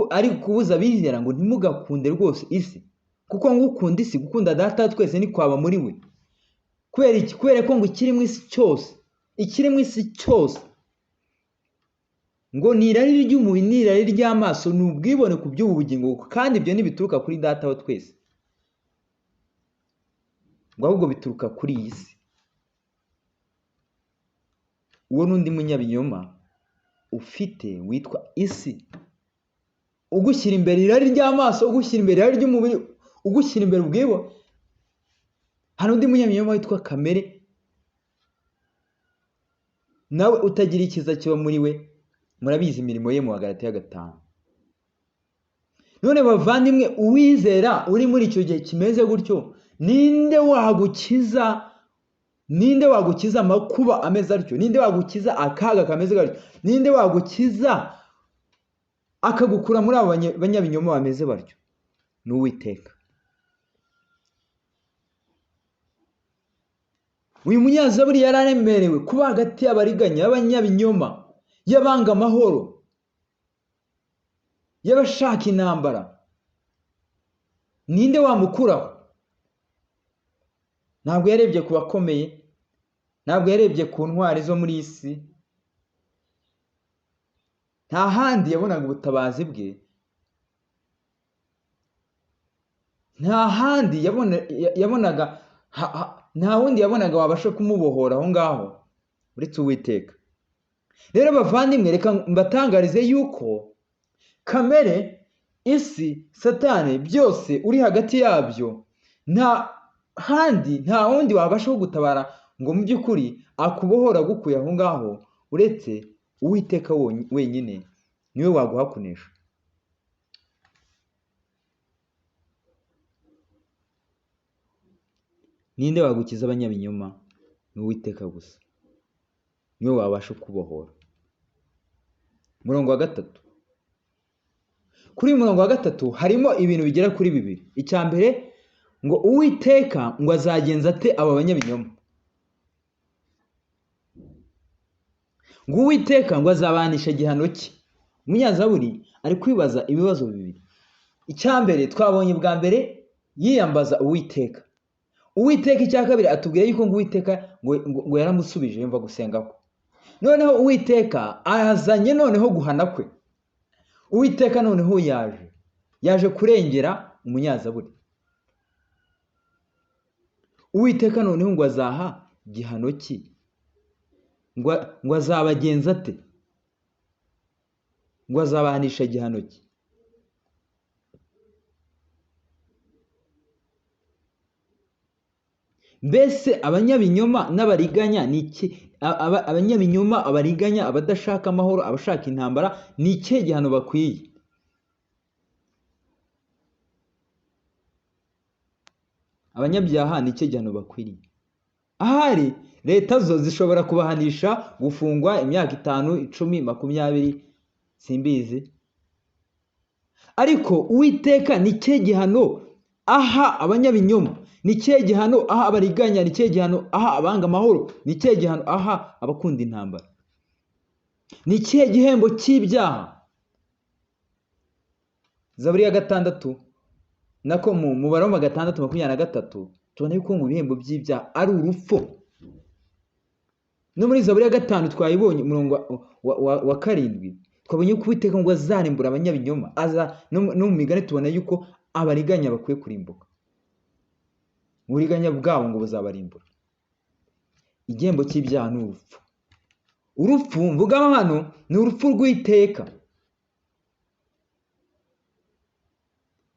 Ari kubuza abizera ngo ntimugakunde rwose isi, kuko ngo ukunda isi, gukunda Data twese ni kwaba muri we. Kubera iki? Kubera ko ngo ikiri mu isi cyose ngo ni irari ry'umubiri, ni irari ry'amaso, ni ubwibone ku by'ubu bugingo, kandi ibyo ntibituruka kuri Data wa twese, ngo ahubwo bituruka kuri iyi si. Uwo n'undi munyabinyoma ufite witwa isi, ugushyira imbere irari ry'amaso, ugushyira imbere irari ry'umubiri, ugushyira imbere ubwibone. Hari undi munyabinyoma witwa kamere, nawe utagira ikiza kiba muri we. Murabizi imirimo ye mu Galatiya 5. None bavandimwe, uwizera uri muri icyo gihe kimeze gutyo, ninde wagukiza? Ninde wagukiza amakuba ameze atyo? Ninde wagukiza akaga kameze gatyo? Ninde wagukiza akagukura muri abo banyabinyoma bameze batyo? Ni Uwiteka. Uyu munyazaburi yararemerewe kuba hagati y'abariganya, y'abanyabinyoma, y'abanga amahoro, y'abashaka intambara. Ninde wamukuraho? Ntabwo yarebye ku bakomeye, ntabwo yarebye ku ntwari zo muri isi. Nta handi yabonaga ubutabazi bwe, nta handi yabonaga nta wundi yabonaga wabasha kumubohora aho ngaho uretse Uwiteka. Rero bavandimwe, reka mbatangarize yuko kamere, isi, Satani, byose uri hagati yabyo, nta wundi wabasha kugutabara ngo mu by'ukuri akubohora agukuye aho ngaho uretse Uwiteka wenyine. Niwe waguha kunesha. Ninde wagukiza abanyabinyoma? Ni Uwiteka gusa. Niwe wabasha kubohora. Murongo wa 3. Kuri murongo wa 3 harimo ibintu bigera kuri 2. Icya mbere ngo Uwiteka ngo azagenza ate aba banyabinyoma? Ngo Uwiteka ngo azabanisha igihano cye. Umunyazaburi ari kwibaza ibibazo 2. Icya mbere twabonye bwa mbere yiyambaza Uwiteka. Uwiteka icya kabiri atubwira yuko ngo Uwiteka ngo yaramusubije yumva gusenga ko. noneho Uwiteka azanye noneho guhana kwe. Uwiteka noneho yaje kurengera umunyazaburi. Uwiteka noneho ngo azaha gihano ki, ngo azabagenza ate, ngo azabahanisha gihano ki. Mbese abanyabinyoma n'abariganya ni iki? Abanyabinyoma, abariganya, abadashaka amahoro, abashaka intambara, ni ikihe gihano bakwiye? Abanyabyaha ni ikihe gihano bakwiriye? Ahari leta zo zishobora kubahanisha gufungwa imyaka 5, 10, 20, simbizi. Ariko Uwiteka ni ikihe gihano aha abanyabinyoma? Ni ikihe gihano aha abariganya? Ni ikihe gihano aha abanga amahoro? Ni ikihe gihano aha abakunda intambara? Ni ikihe gihembo cy'ibyaha? Zaburi ya 6 nako mu Baroma 6:23 tubona yuko mu bihembo by'ibyaha ari urupfu. No muri Zaburi ya 5 twayibonye umurongo wa 7 twabonye yuko Uwiteka ngo azarimbura abanyabinyoma. No mu migani tubona yuko abariganya bakwiye kurimbuka. Uburiganya bwabo ngo buzabarimbura. Igihembo cy'ibyaha ni urupfu. Urupfu mvuga hano ni urupfu rw'iteka.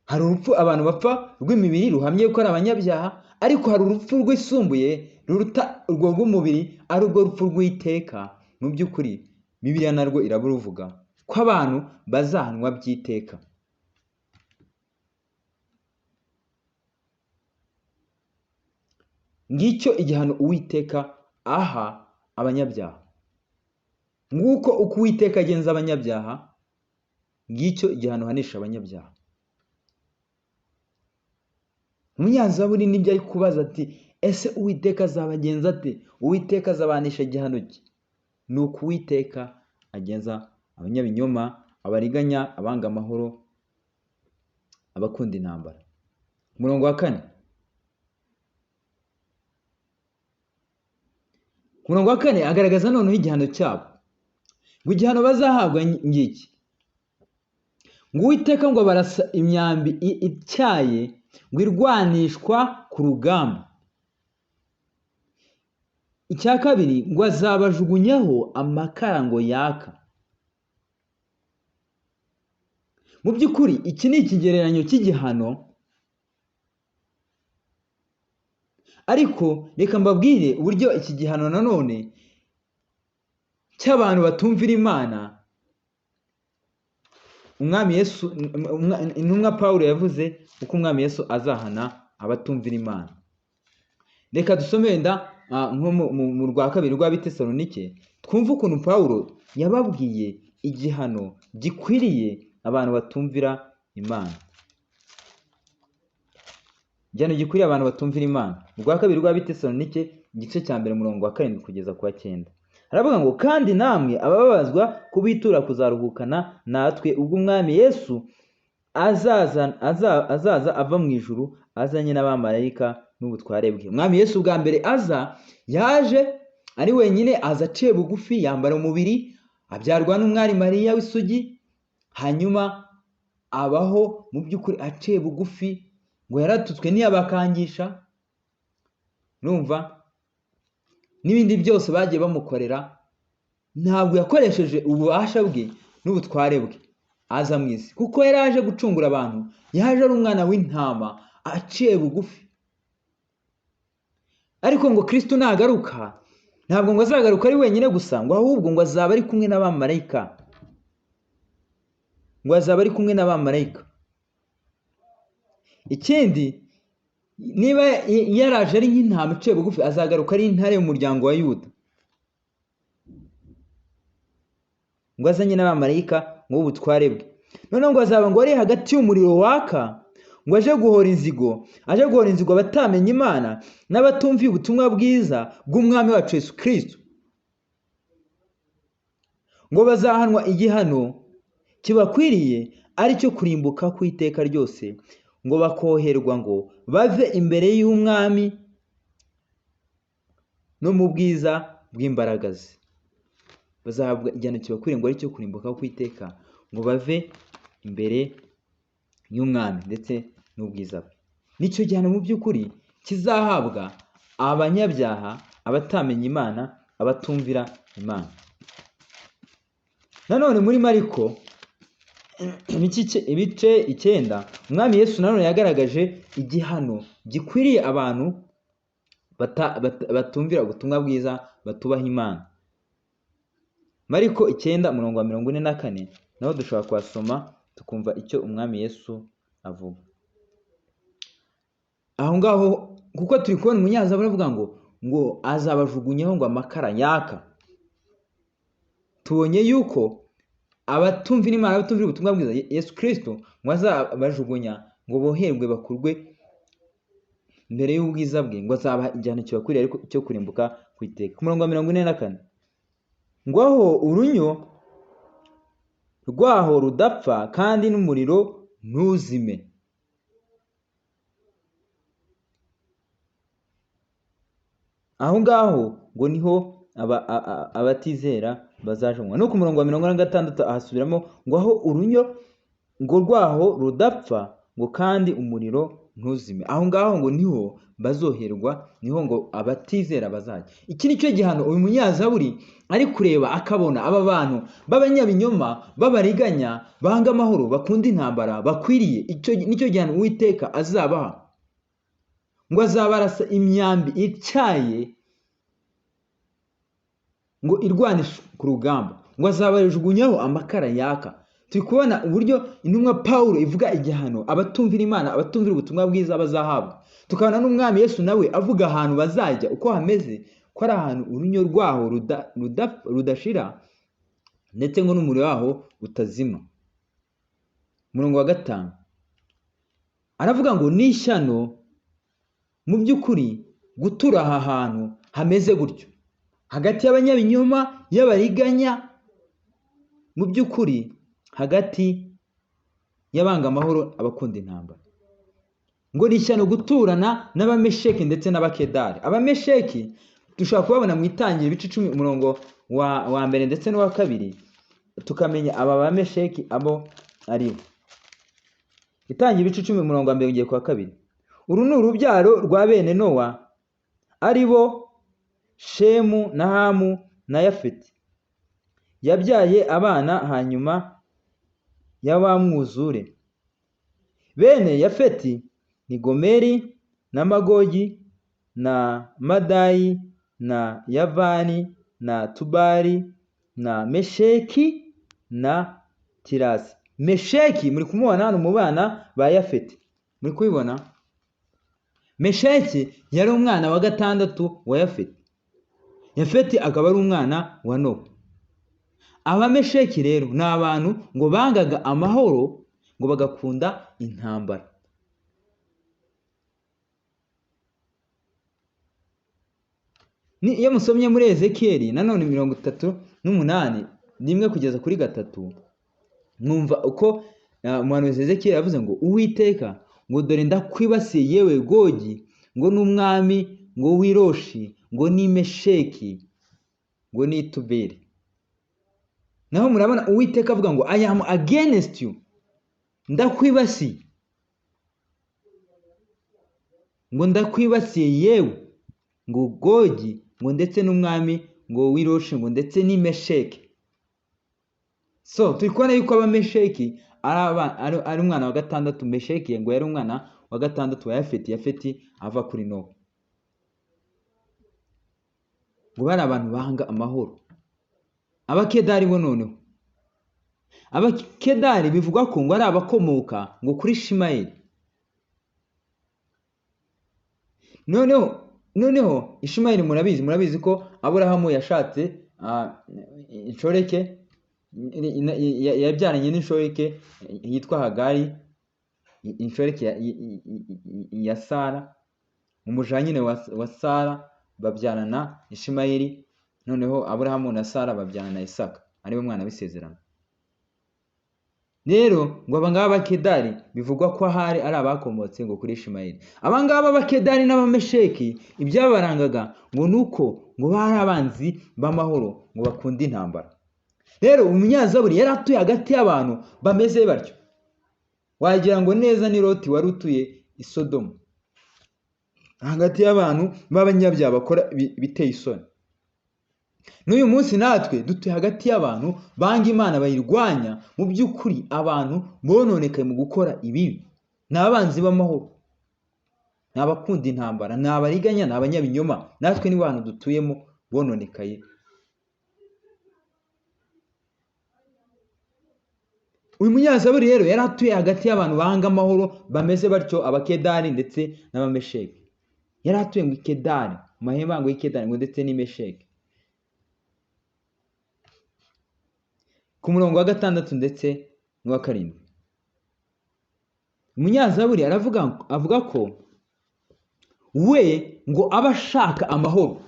Hari urupfu abantu bapfa rw'imibiri ruhamye ko ari abanyabyaha, ariko hari urupfu rwisumbuye ruruta urwo rw'umubiri, ari urwo rupfu rw'iteka. Mu by'ukuri Bibiliya narwo iraburuvuga ko abantu bazahanwa by'iteka. Ngicyo igihano Uwiteka aha abanyabyaha. Nguko uko Uwiteka agenza abanyabyaha, ngicyo igihano hanisha abanyabyaha. Umunyazaburi nibyo ari kubaza ati, ese Uwiteka azabagenza ate? Uwiteka azabanisha igihano ki? Ni uko Uwiteka agenza abanyabinyoma, abariganya, abanga amahoro, abakunda intambara. Umurongo wa 4. Umurongo wa 4 agaragaza noneho igihano cyabo. Ngo igihano bazahabwa ngiki. Ngo Uwiteka ngo barasa imyambi ityaye, ngo irwanishwa ku rugamba. Icya kabiri ngo azabajugunyaho amakara ngo yaka. Mu by'ukuri iki ni ikigereranyo cy'igihano, ariko reka mbabwire uburyo iki gihano nanone cy'abantu batumvira Imana Umwami Yesu, intumwa Pawulo yavuze uko Umwami Yesu azahana abatumvira Imana. Reka dusome wenda nko mu rwa 2 rw'Abitesalonike twumva ukuntu Pawulo yababwiye igihano gikwiriye abantu batumvira Imana. Igihano gikwiriye abantu batumvira Imana. Urwa 2 rw'Abitesalonike igice cya 1 umurongo wa 7 kugeza ku wa 9. Aravuga ngo kandi namwe abababazwa kubitura kuzaruhukana natwe ubwo Umwami Yesu azaza ava mu ijuru azanye n'abamarayika n'ubutware bwe. Umwami Yesu bwa mbere aza yaje ari wenyine, aza aciye bugufi, yambara umubiri, abyarwa n'umwari Mariya w'isugi, hanyuma abaho mu by'ukuri aciye bugufi, ngo yaratutswe ntiyabakangisha. Numva n'ibindi byose bagiye bamukorera, ntabwo yakoresheje ububasha bwe n'ubutware bwe aza mu isi, kuko yari aje gucungura abantu. Yaje ari umwana w'intama aciye bugufi. Ariko ngo Kristo nagaruka, ntabwo ngo azagaruka ari wenyine gusa, ngo ahubwo ngo azaba ari kumwe n'abamarayika. Ngo azaba ari kumwe n'abamarayika. Ikindi, niba yaraje ari nk'intama iciye bugufi, azagaruka ari intare y'umuryango wa Yuda. Ngo azanye n'abamarayika ngo ubutware bwe. Noneho ngo azaba ngo ari hagati y'umuriro waka, ngo aje guhora inzigo abatamenye Imana n'abatumviye ubutumwa bwiza bw'Umwami wacu Yesu Kristo. Ngo bazahanwa igihano kibakwiriye, ari cyo kurimbuka ku iteka ryose, ngo bakoherwa ngo bave imbere y'Umwami no mu bwiza bw'imbaraga ze. bazahabwa igihano kibakwiriye ngo ari cyo kurimbuka kw'iteka, ngo bave imbere y'umwami ndetse n'ubwiza bwe. Nicyo gihano mu by'ukuri kizahabwa abanyabyaha, abatamenye Imana, abatumvira Imana. Nanone muri Mariko ibice 9, umwami Yesu nanone yagaragaje igihano gikwiriye abantu batumvira ubutumwa bwiza, batubaha Imana. Mariko 9:44 naho dushobora kuhasoma tukumva icyo umwami Yesu avuga. Aho ngaho kuko turi kubona umunyazaburi avuga ngo azabajugunyaho ngo amakara yaka. Tubonye yuko abatumvira Imana, abatumvira ubutumwa bwiza, Yesu Kristo ngo azabajugunya ngo boherwe bakurwe mbere y'ubwiza bwe, ngo azaba igihano kibakwiriye ariko cyo kurimbuka kw'iteka. Ku murongo wa 44 ngo aho urunyo rwaho rudapfa kandi n'umuriro ntuzime. Aho ngaho ngo niho abatizera bazajugunywa. No ku murongo wa 46 ahasubiramo ngo aho urunyo ngo rwaho rudapfa ngo kandi umuriro ntuzime. Aho ngaho ngo niho bazoherwa, niho ngo abatizera bazajya. Iki ni cyo gihano uyu munyazaburi ari kureba akabona aba bantu b'abanyabinyoma, b'abariganya, banga amahoro, bakunda intambara, bakwiriye. Nicyo gihano Uwiteka azabaha, ngo azabarasa imyambi ityaye ngo irwanisha ku rugamba, ngo azabajugunyaho amakara yaka. Turi kubona uburyo intumwa Pawulo ivuga igihano abatumvira Imana, abatumvira ubutumwa bwiza bazahabwa. Tukabona n'umwami Yesu nawe avuga ahantu bazajya uko hameze, ko ari ahantu urunyo rwaho rudashira ndetse ngo n'umuriro waho utazima. Umurongo wa 5 aravuga ngo n'ishyano mu by'ukuri gutura aha hantu hameze gutyo, hagati y'abanyabinyoma, y'abariganya, mu by'ukuri hagati y'abanga amahoro, abakunda intambara. Ngo ni ishyano guturana n'abamesheki ndetse n'abakedari. Abamesheki dushobora kubabona mu Itangiriro ibice 10 umurongo wa 1 ndetse n'uwa 2, tukamenya aba bamesheki abo ari bo. Itangiriro ibice 10 umurongo wa 1 ugiye kwa 2. Uru ni urubyaro rwa bene Nowa, ari bo Shemu na Hamu na Yafeti. Yabyaye abana hanyuma y'abamwuzure. Bene Yafeti ni Gomeri na Magogi na Madayi na Yavani na Tubali na Mesheki na Tirasi. Mesheki muri kumubona hano mu bana ba Yafeti, muri kubibona. Mesheki yari umwana wa 6 wa Yafeti. Yafeti akaba ari umwana wa Nowa. Abamesheki rero ni abantu ngo bangaga amahoro, ngo bagakunda intambara. Iyo musomye muri Ezekiyeli nanone 38 rimwe kugeza kuri 3, mwumva uko umuhanuzi Ezekiyeli yavuze ngo Uwiteka ngo dore ndakwibasiye yewe Gogi, ngo n'umwami ngo w'iroshi, ngo ni Mesheki, ngo ni Tubeli. Naho murabona Uwiteka avuga ngo I am against you, ndakwibasiye, ngo ndakwibasiye yewe ngo Gogi, ngo ndetse n'umwami ngo w'iroshi, ngo ndetse ni Mesheki. So turi kubona yuko abamesheki ari umwana wa 6. Mesheki ngo yari umwana wa 6 wa Yafeti. Yafeti ava kuri Nowa. Ngo bari abantu banga amahoro. Abakedari bo noneho, abakedari bivugwa ko ngo ari abakomoka ngo kuri Ishimayeli. Noneho Ishimayeli murabizi ko Aburahamu yashatse inshoreke, yabyaranye n'inshoreke yitwa Hagari, inshoreke ya Sara, umuja nyine wa Sara, babyarana Ishimayeli. Noneho Aburahamu na Sara babyarana Isaka, ariwe mwana w'isezerano. Rero ngo abangaba abakedari bivugwa ko ahari ari abakomotse ngo kuri Ishimayeli. Abangaba abakedari n'abamesheki ibyabarangaga ngo nuko ngo bari abanzi b'amahoro, ngo bakunda intambara. Rero umunyazaburi yari atuye hagati y'abantu bameze batyo. Wagira ngo neza ni Loti wari utuye i Sodomu, hagati y'abantu b'abanyabyaha bakora biteye isoni. N'uyu munsi natwe dutuye hagati y'abantu banga Imana bayirwanya. Mu by'ukuri abantu bononekaye mu gukora ibibi, ni abanzi b'amahoro, ni abakunda intambara, ni abariganya, ni abanyabinyoma. Natwe ni bantu dutuyemo bononekaye. Uyu munyazaburi rero yari atuye hagati y'abantu banga amahoro bameze batyo, abakedari ndetse n'abamesheki. Yari atuye mu Ikedari, mu mahembango y'Ikedari ngo ndetse n'Imesheki. Ku murongo wa 6 ndetse n'uwa 7, umunyazaburi avuga ko we ngo aba ashaka amahoro,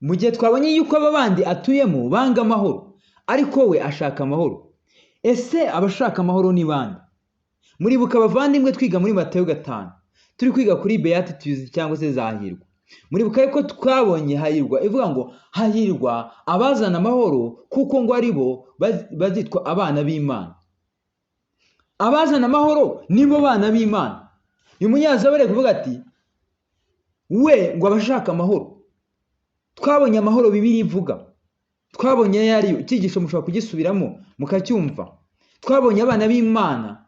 mu gihe twabonye yuko aba bandi atuyemo banga amahoro, ariko we ashaka amahoro. Ese abashaka amahoro ni bande? Muribuka abavandimwe twiga muri Matayo 5, turi kwiga kuri Beatitudes cyangwa se zahirwa. Muribuka yuko twabonye hahirwa ivuga ngo hahirwa abazana amahoro, kuko ngo ari bo bazitwa abana b'Imana. Abazana amahoro nibo bana b'Imana. Uyu munyazaburi kuvuga ati we ngo abashaka amahoro. Twabonye amahoro Bibiliya ivuga, twabonye yari icyigisho mushobora kugisubiramo mukacyumva. Twabonye abana b'Imana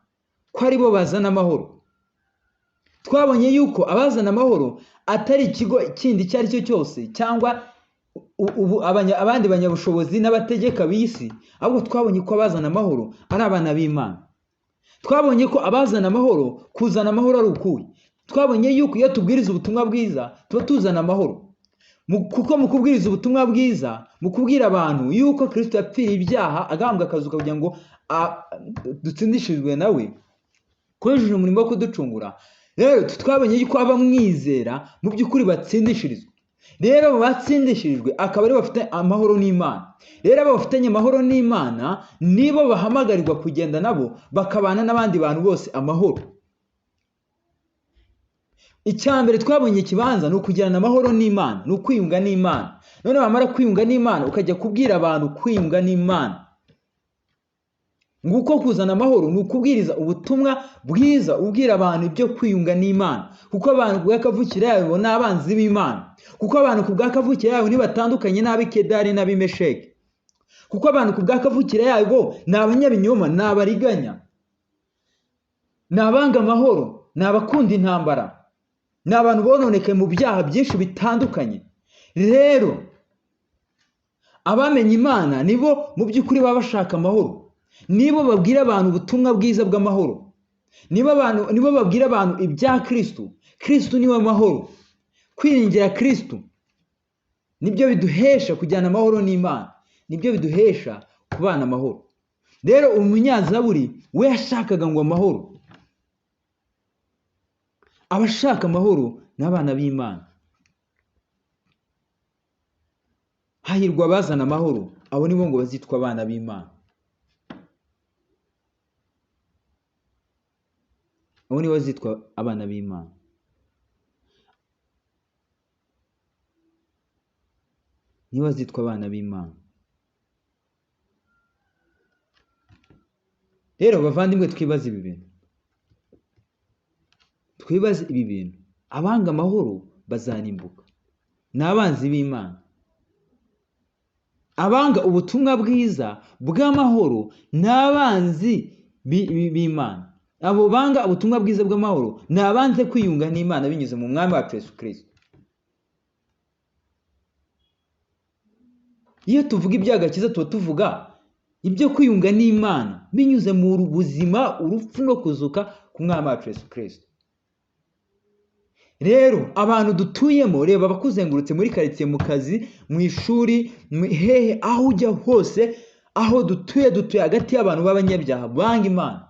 ko ari bo bazana amahoro. Twabonye yuko abazana amahoro atari ikigo kindi icyo ari cyo cyose cyangwa abandi banyabushobozi n'abategeka b'isi, ahubwo twabonye ko abazana amahoro ari abana b'Imana. Twabonye ko abazana amahoro, kuzana amahoro ari ukuye. Twabonye yuko iyo tubwiriza ubutumwa bwiza tuba tuzana amahoro, kuko mu kubwiriza ubutumwa bwiza, mu kubwira abantu yuko Kristo yapfiriye ibyaha agahambwa akazuka kugira ngo dutsindishijwe nawe, kojeje umurimo wo kuducungura. Rero twabonye yuko abamwizera mu by'ukuri batsindishirizwa. Rero batsindishirijwe akaba ari bafite amahoro n'Imana. Rero abo bafitanye amahoro n'Imana nibo bahamagarirwa kugenda nabo bakabana n'abandi bantu bose amahoro. Icyambere twabonye kibanza ni ukugirana amahoro n'Imana, ni ukwiyunga n'Imana. None wamara kwiyunga n'Imana ukajya kubwira abantu kwiyunga n'Imana. Nguko kuzana amahoro ni ukubwiriza ubutumwa bwiza, ubwira abantu ibyo kwiyunga n'Imana, kuko abantu ku bw'akavukire yabo ni abanzi b'Imana, kuko abantu ku bw'akavukire yabo nibatandukanye n'ab'Ikedari n'ab'Imesheki, kuko abantu ku bw'akavukire yabo ni abanyabinyoma, ni abariganya, ni abanga amahoro, ni abakunda intambara, ni abantu bononekaye mu byaha byinshi bitandukanye. Rero abamenye Imana nibo mu by'ukuri baba bashaka amahoro, nibo babwira abantu ubutumwa bwiza bw'amahoro, nibo babwira abantu ibya Kristo. Kristo niwe mahoro. Kwiringira Kristo nibyo biduhesha kujyana amahoro n'Imana, nibyo biduhesha kubana amahoro. Rero umunyazaburi we yashakaga ngo amahoro. Abashaka amahoro n'abana b'Imana. Hahirwa abazana amahoro, abo nibo ngo bazitwa abana b'Imana. Abo nibo bazitwa abana b'Imana. Nibo bazitwa abana b'Imana. Rero bavandimwe, twibaze ibi bintu. Twibaze ibi bintu. Abanga amahoro bazarimbuka, ni abanzi b'Imana. Abanga ubutumwa bwiza bw'amahoro ni abanzi b'Imana. Abo banga ubutumwa bwiza bw'amahoro ni abanze kwiyunga n'Imana binyuze mu mwami wacu Yesu Kristo. Iyo tuvuga iby'agakiza tuba tuvuga ibyo kwiyunga n'Imana binyuze mu buzima, urupfu no kuzuka ku mwami wacu Yesu Kristo. Rero abantu dutuyemo, reba abakuzengurutse muri karitsiye, mu kazi, mu ishuri, hehe, aho ujya hose, aho dutuye hagati y'abantu b'abanyabyaha banga Imana.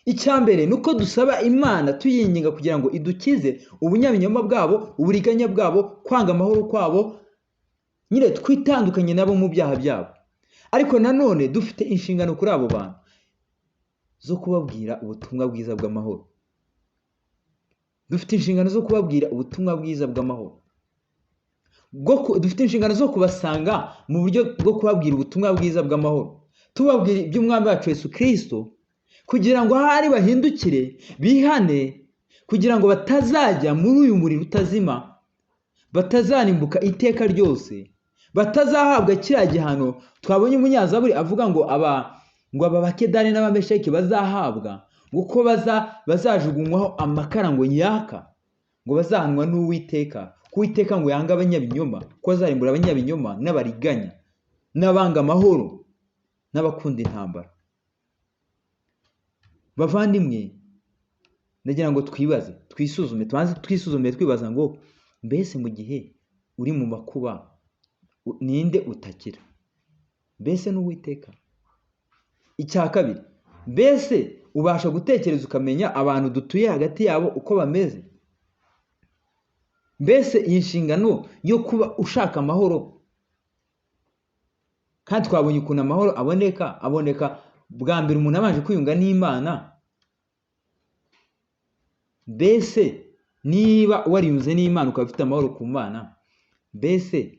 Icyambere nuko dusaba Imana tuyinginga kugira ngo idukize ubunyabinyoma bwabo, uburiganya bwabo, kwanga amahoro kwabo, nyine twitandukanye nabo mu byaha byabo. Ariko nanone dufite inshingano kuri abo bantu zo kubabwira ubutumwa bwiza bw'amahoro. Dufite inshingano zo kubabwira ubutumwa bwiza bw'amahoro. dufite inshingano zo kubasanga mu buryo bwo kubabwira ubutumwa bwiza bw'amahoro, tubabwira iby'umwami wacu Yesu Kristo, kugira ngo ahari bahindukire bihane, kugira ngo batazajya muri uyu muriro utazima, batazarimbuka iteka ryose, batazahabwa kiriya gihano twabonye umunyazaburi avuga ngo aba bakedani n'abamesheki bazahabwa, uko bazajugunywaho amakara ngo yaka, ngo bazahanwa n'Uwiteka, ko Uwiteka ngo yanga abanyabinyoma, ko azarimbura abanyabinyoma n'abariganya n'abanga amahoro n'abakunda intambara. Bavandimwe, ndagira ngo twisuzume, tubanze twisuzume twibaza ngo mbese mu gihe uri mu makuba ninde utakira? Mbese n'Uwiteka? Icya kabiri, mbese ubasha gutekereza ukamenya abantu dutuye hagati yabo uko bameze? Mbese iyi nshingano yo kuba ushaka amahoro, kandi twabonye ukuntu amahoro aboneka bwa mbere umuntu abanje kwiyunga n'Imana. Mbese niba wariyunze n'Imana ukaba ufite amahoro ku Mana, mbese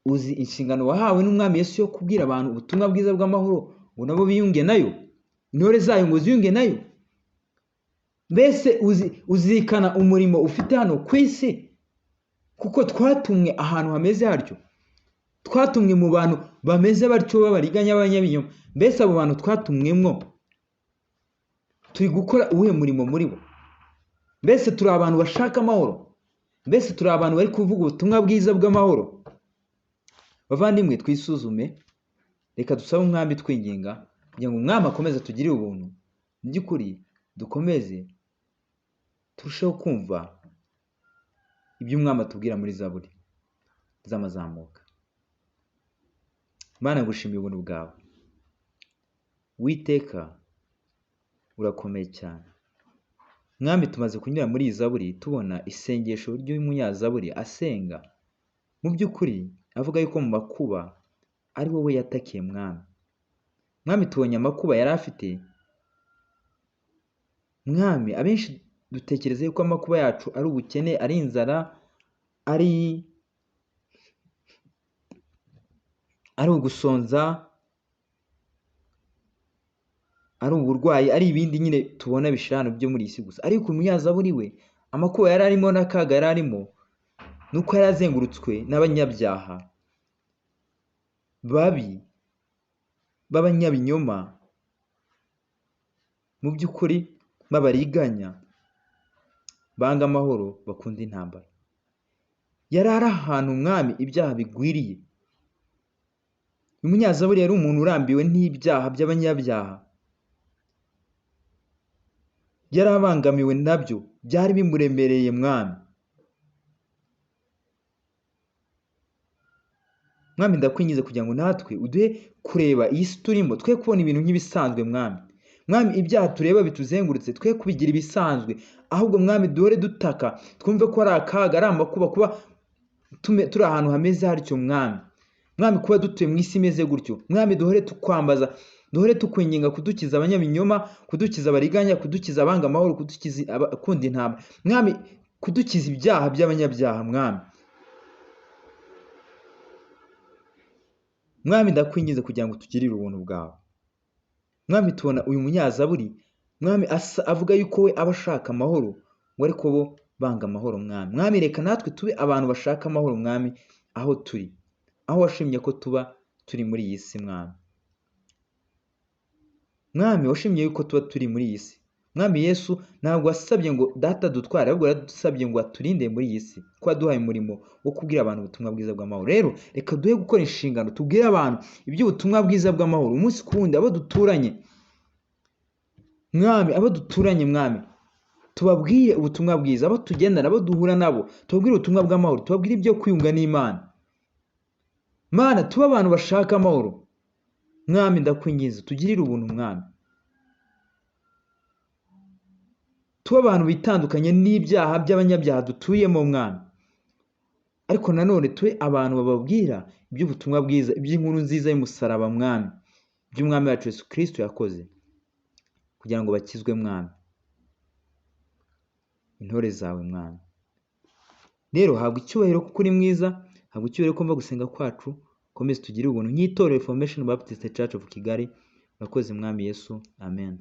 uzi inshingano wahawe n'Umwami Yesu yo kubwira abantu ubutumwa bwiza bw'amahoro ngo nabo biyunge nayo, intore zayo ngo ziyunge nayo? Mbese uzirikana umurimo ufite hano ku isi? Kuko twatumwe ahantu hameze hatyo, twatumwe mu bantu bameze batyo b'abariganya b'abanyabinyoma. Mbese abo bantu twatumwemo turi gukora uwuhe murimo muri bo? Mbese turi abantu bashaka amahoro? Mbese turi abantu bari kuvuga ubutumwa bwiza bw'amahoro? Bavandimwe, twisuzume, reka dusabe Umwami twinginga kugira ngo Umwami akomeze atugirire ubuntu. Mu by'ukuri dukomeze turusheho kumva ibyo Umwami atubwira muri Zaburi z'amazamuka. Mana, ngushimiye ubuntu bwawe. Uwiteka, urakomeye cyane. Mwami, tumaze kunyura muri iyi Zaburi tubona isengesho ry'umunyazaburi asenga, mu by'ukuri avuga yuko mu makuba ari wowe yatakiye Mwami. Mwami, tubonye amakuba yari afite. Mwami, abenshi dutekereza yuko amakuba yacu ari ubukene, ari inzara, ari ugusonza, ari uburwayi, ari ibindi nyine tubona bishano byo muri isi gusa. Ariko umunyazaburi we amakuba yari arimo n'akaga yari arimo nuko yari azengurutswe n'abanyabyaha babi b'abanyabinyoma, mu by'ukuri b'abariganya, banga amahoro, bakunda intambara. Yari ari ahantu Mwami ibyaha bigwiriye. Umunyazaburi yari umuntu urambiwe n'ibyaha by'abanyabyaha, yari abangamiwe nabyo, byari bimuremereye Mwami. Mwami, ndakwingize kugira ngo natwe uduhe kureba iyi si turimo, twe kubona ibintu nk'ibisanzwe Mwami. Mwami, ibyaha tureba bituzengurutse twe kubigira ibisanzwe, ahubwo Mwami duhore dutaka, twumve ko ari akaga, ari amakuba kuba turi ahantu hameze hatyo Mwami. Mwami, kuba dutuye mu isi imeze gutyo, Mwami duhore tukwambaza, duhore tukwinginga kudukiza abanyabinyoma, kudukiza abariganya, kudukiza abanga amahoro, kudukiza abakunda intambara. Mwami, kudukiza ibyaha by'abanyabyaha Mwami. Mwami, ndakwingize kugira ngo tugirire ubuntu bwawe. Mwami, tubona uyu munyazaburi Mwami avuga yuko we aba ashaka amahoro, ngo ariko bo banga amahoro Mwami. Mwami, reka natwe tube abantu bashaka amahoro Mwami, aho turi, aho washimye ko tuba turi muri iyi si Mwami. Mwami, washimye yuko tuba turi muri iyi si. Mwami Yesu ntabwo wasabye ngo data dutware, ahubwo yaradusabye ngo aturinde muri iyi si, ko waduhaye umurimo wo kubwira abantu ubutumwa bwiza bw'amahoro. Rero reka duhe gukora inshingano, tubwire abantu iby'ubutumwa bwiza bw'amahoro umunsi ku wundi, abo duturanye Mwami, abo duturanye Mwami, tubabwire ubutumwa bwiza, abo tugendana, abo duhura nabo, tubabwire ubutumwa bw'amahoro, tubabwire ibyo kwiyunga n'Imana. Mana, tuba abantu bashaka amahoro. Mwami, ndakwinginze tugirire ubuntu Mwami, tuba abantu bitandukanye n'ibyaha by'abanyabyaha dutuyemo Mwami, ariko nanone tube abantu bababwira iby'ubutumwa bwiza, iby'inkuru nziza y'umusaraba Mwami, by'Umwami wacu Yesu Kristo yakoze kugira ngo bakizwe Mwami. Intore zawe Mwami, rero habwa icyubahiro kuko uri mwiza, habwa icyubahiro kumva gusenga kwacu, komeze tugire ubuntu nk'itorero Reformation Baptist Church of Kigali. Urakoze mwami Yesu, amen.